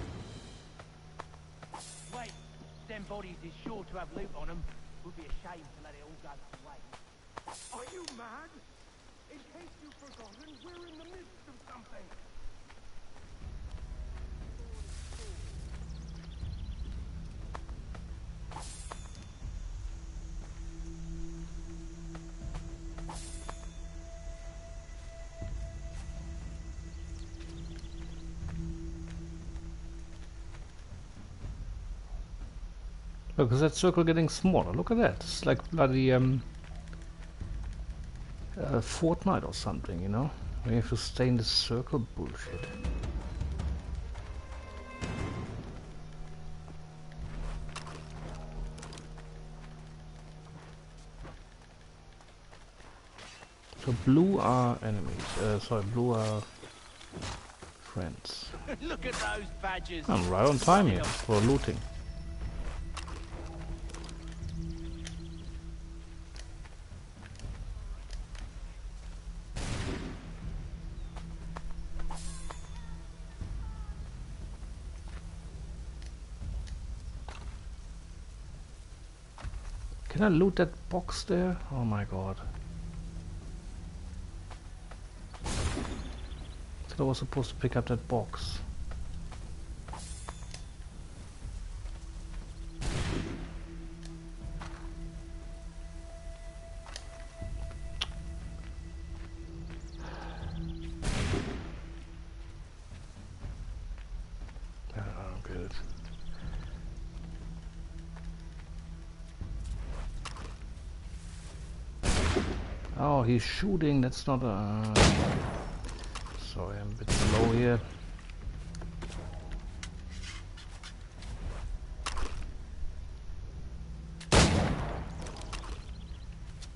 Wait, them bodies is sure to have loot on them. Would be a shame to let it all go to waste. Are you mad? In case you've forgotten, we're in the midst of something. Look, is that circle getting smaller? Look at that. It's like bloody Fortnite or something, you know? We have to stay in this circle. Bullshit. So blue are enemies. Sorry, blue are friends. Look at those badges. I'm right on time here for looting. Can I loot that box there? Oh my god. So I was supposed to pick up that box. I don't get it. Oh, he's shooting. That's not a... Sorry, I'm a bit slow here.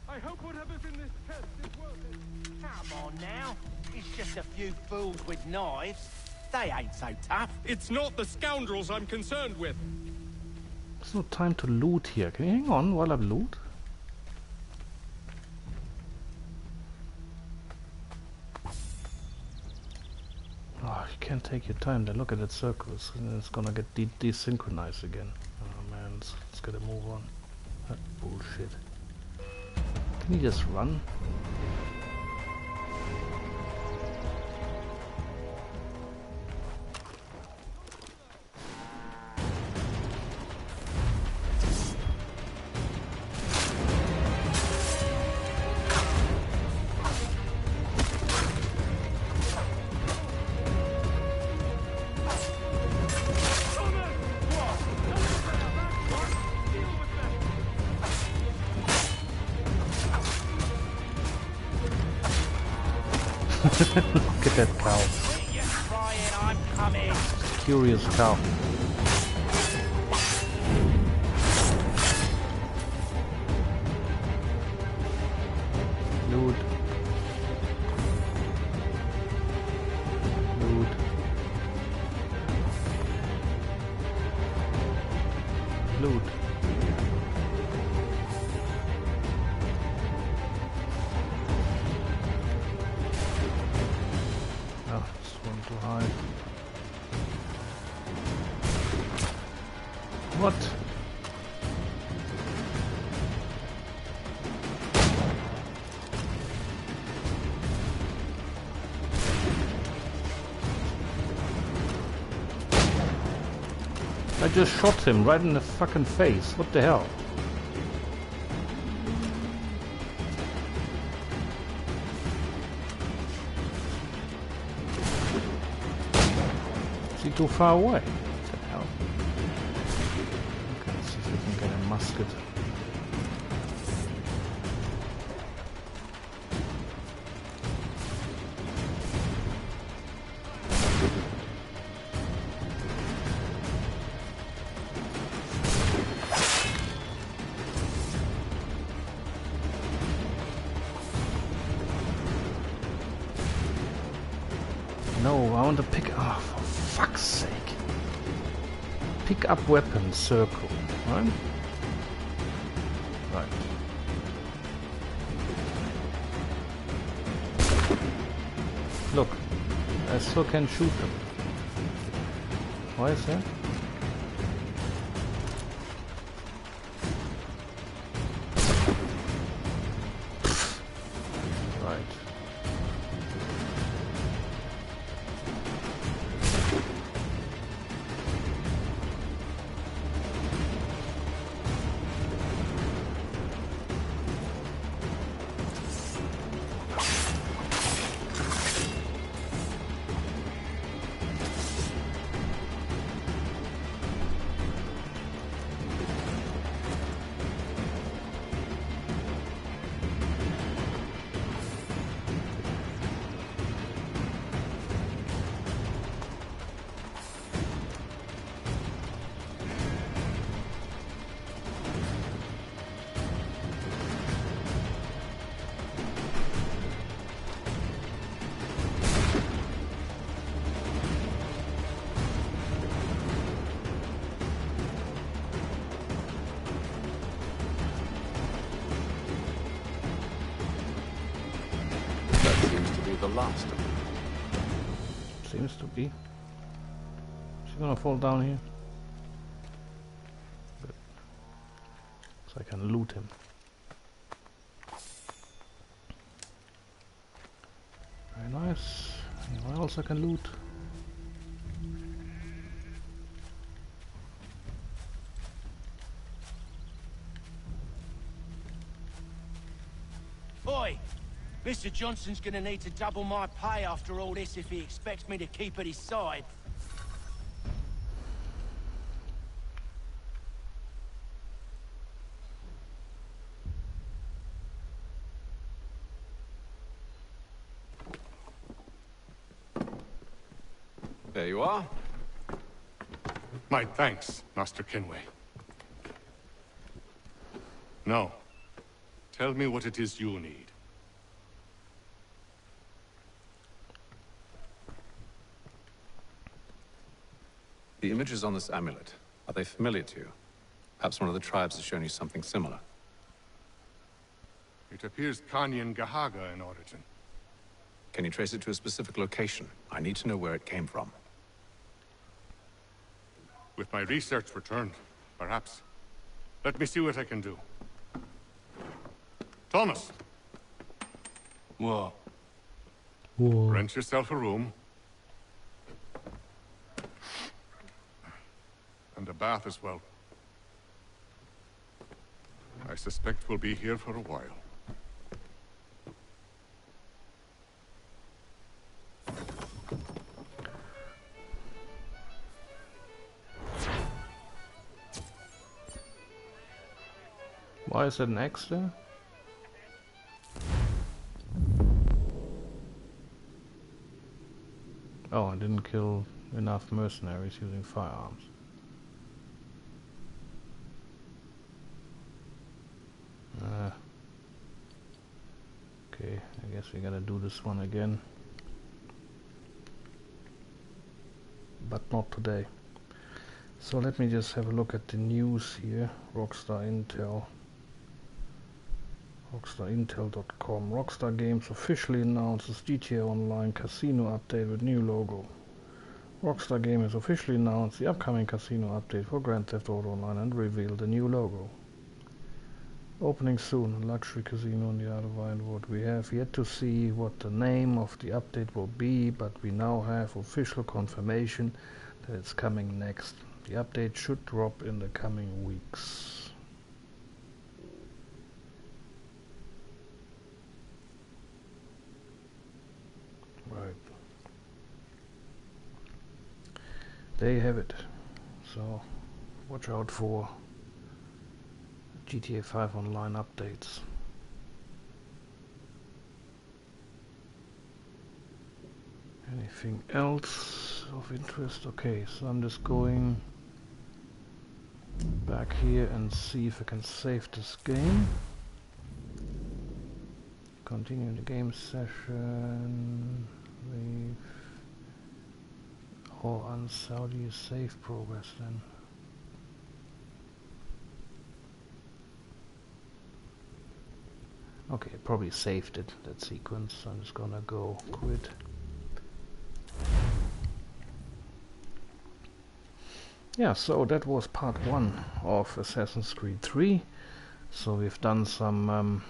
I hope whatever's in this chest is worth it. Come on now. It's just a few fools with knives. They ain't so tough. It's not the scoundrels I'm concerned with. There's no time to loot here. Can you hang on while I loot? can't take your time. Then look at that circle. It's gonna get desynchronized again. Oh man, let's gotta move on. That bullshit. Can you just run? Look at that cow. Curious cow. Loot. Loot. Loot. What? I just shot him right in the fucking face. What the hell? Is he too far away? Musket. No, I want to pick up. Oh, for fuck's sake. Pick up weapon circle, right? Right. Look, I still can shoot them. Why is that? Right. The last of them. Seems to be. She's gonna fall down here. Good. So I can loot him. Very nice. Anyone else I can loot? Boy! Mr. Johnson's gonna need to double my pay after all this if he expects me to keep at his side. There you are. My thanks, Master Kenway. Now, tell me what it is you need. The images on this amulet, are they familiar to you? Perhaps one of the tribes has shown you something similar. It appears Kanyan Gahaga in origin. Can you trace it to a specific location? I need to know where it came from. With my research returned, perhaps. Let me see what I can do. Thomas! What? Rent yourself a room. And a bath as well. I suspect we'll be here for a while. Why is that an X there? Oh, I didn't kill enough mercenaries using firearms. Okay, I guess we gotta do this one again. But not today. So let me just have a look at the news here. Rockstar Intel. RockstarIntel.com. Rockstar Games officially announces GTA Online Casino update with new logo. Rockstar Games has officially announced the upcoming casino update for Grand Theft Auto Online and revealed the new logo. Opening soon, a luxury casino in the Isle of Vinewood. We have yet to see what the name of the update will be, but we now have official confirmation that it's coming next. The update should drop in the coming weeks. Right. There you have it. So, watch out for GTA 5 Online updates. Anything else of interest? Okay, so I'm just going back here and see if I can save this game. Continue the game session. Leave. Or unsaudi save progress then. Okay, probably saved it, that sequence, so I'm just gonna go quit. Yeah, so that was part 1 of Assassin's Creed 3. So we've done some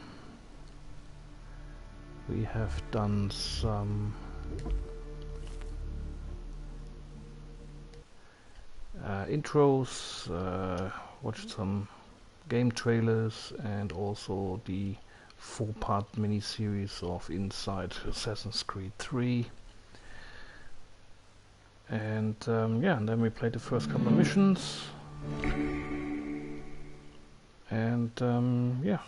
intros, watched some game trailers, and also the 4-part mini-series of Inside Assassin's Creed 3. And yeah, and then we played the first couple of missions. And yeah.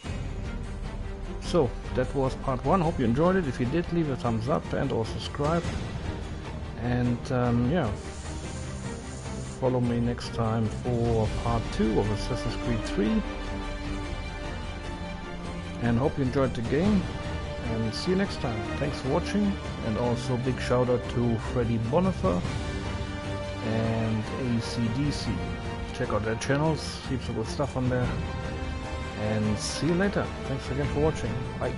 So, that was part 1. Hope you enjoyed it. If you did, leave a thumbs up and or subscribe. And yeah, follow me next time for part 2 of Assassin's Creed 3. And hope you enjoyed the game. And see you next time. Thanks for watching. And also big shout out to Freddy Bonifer and ACDC. Check out their channels. Heaps of good stuff on there. And see you later. Thanks again for watching. Bye.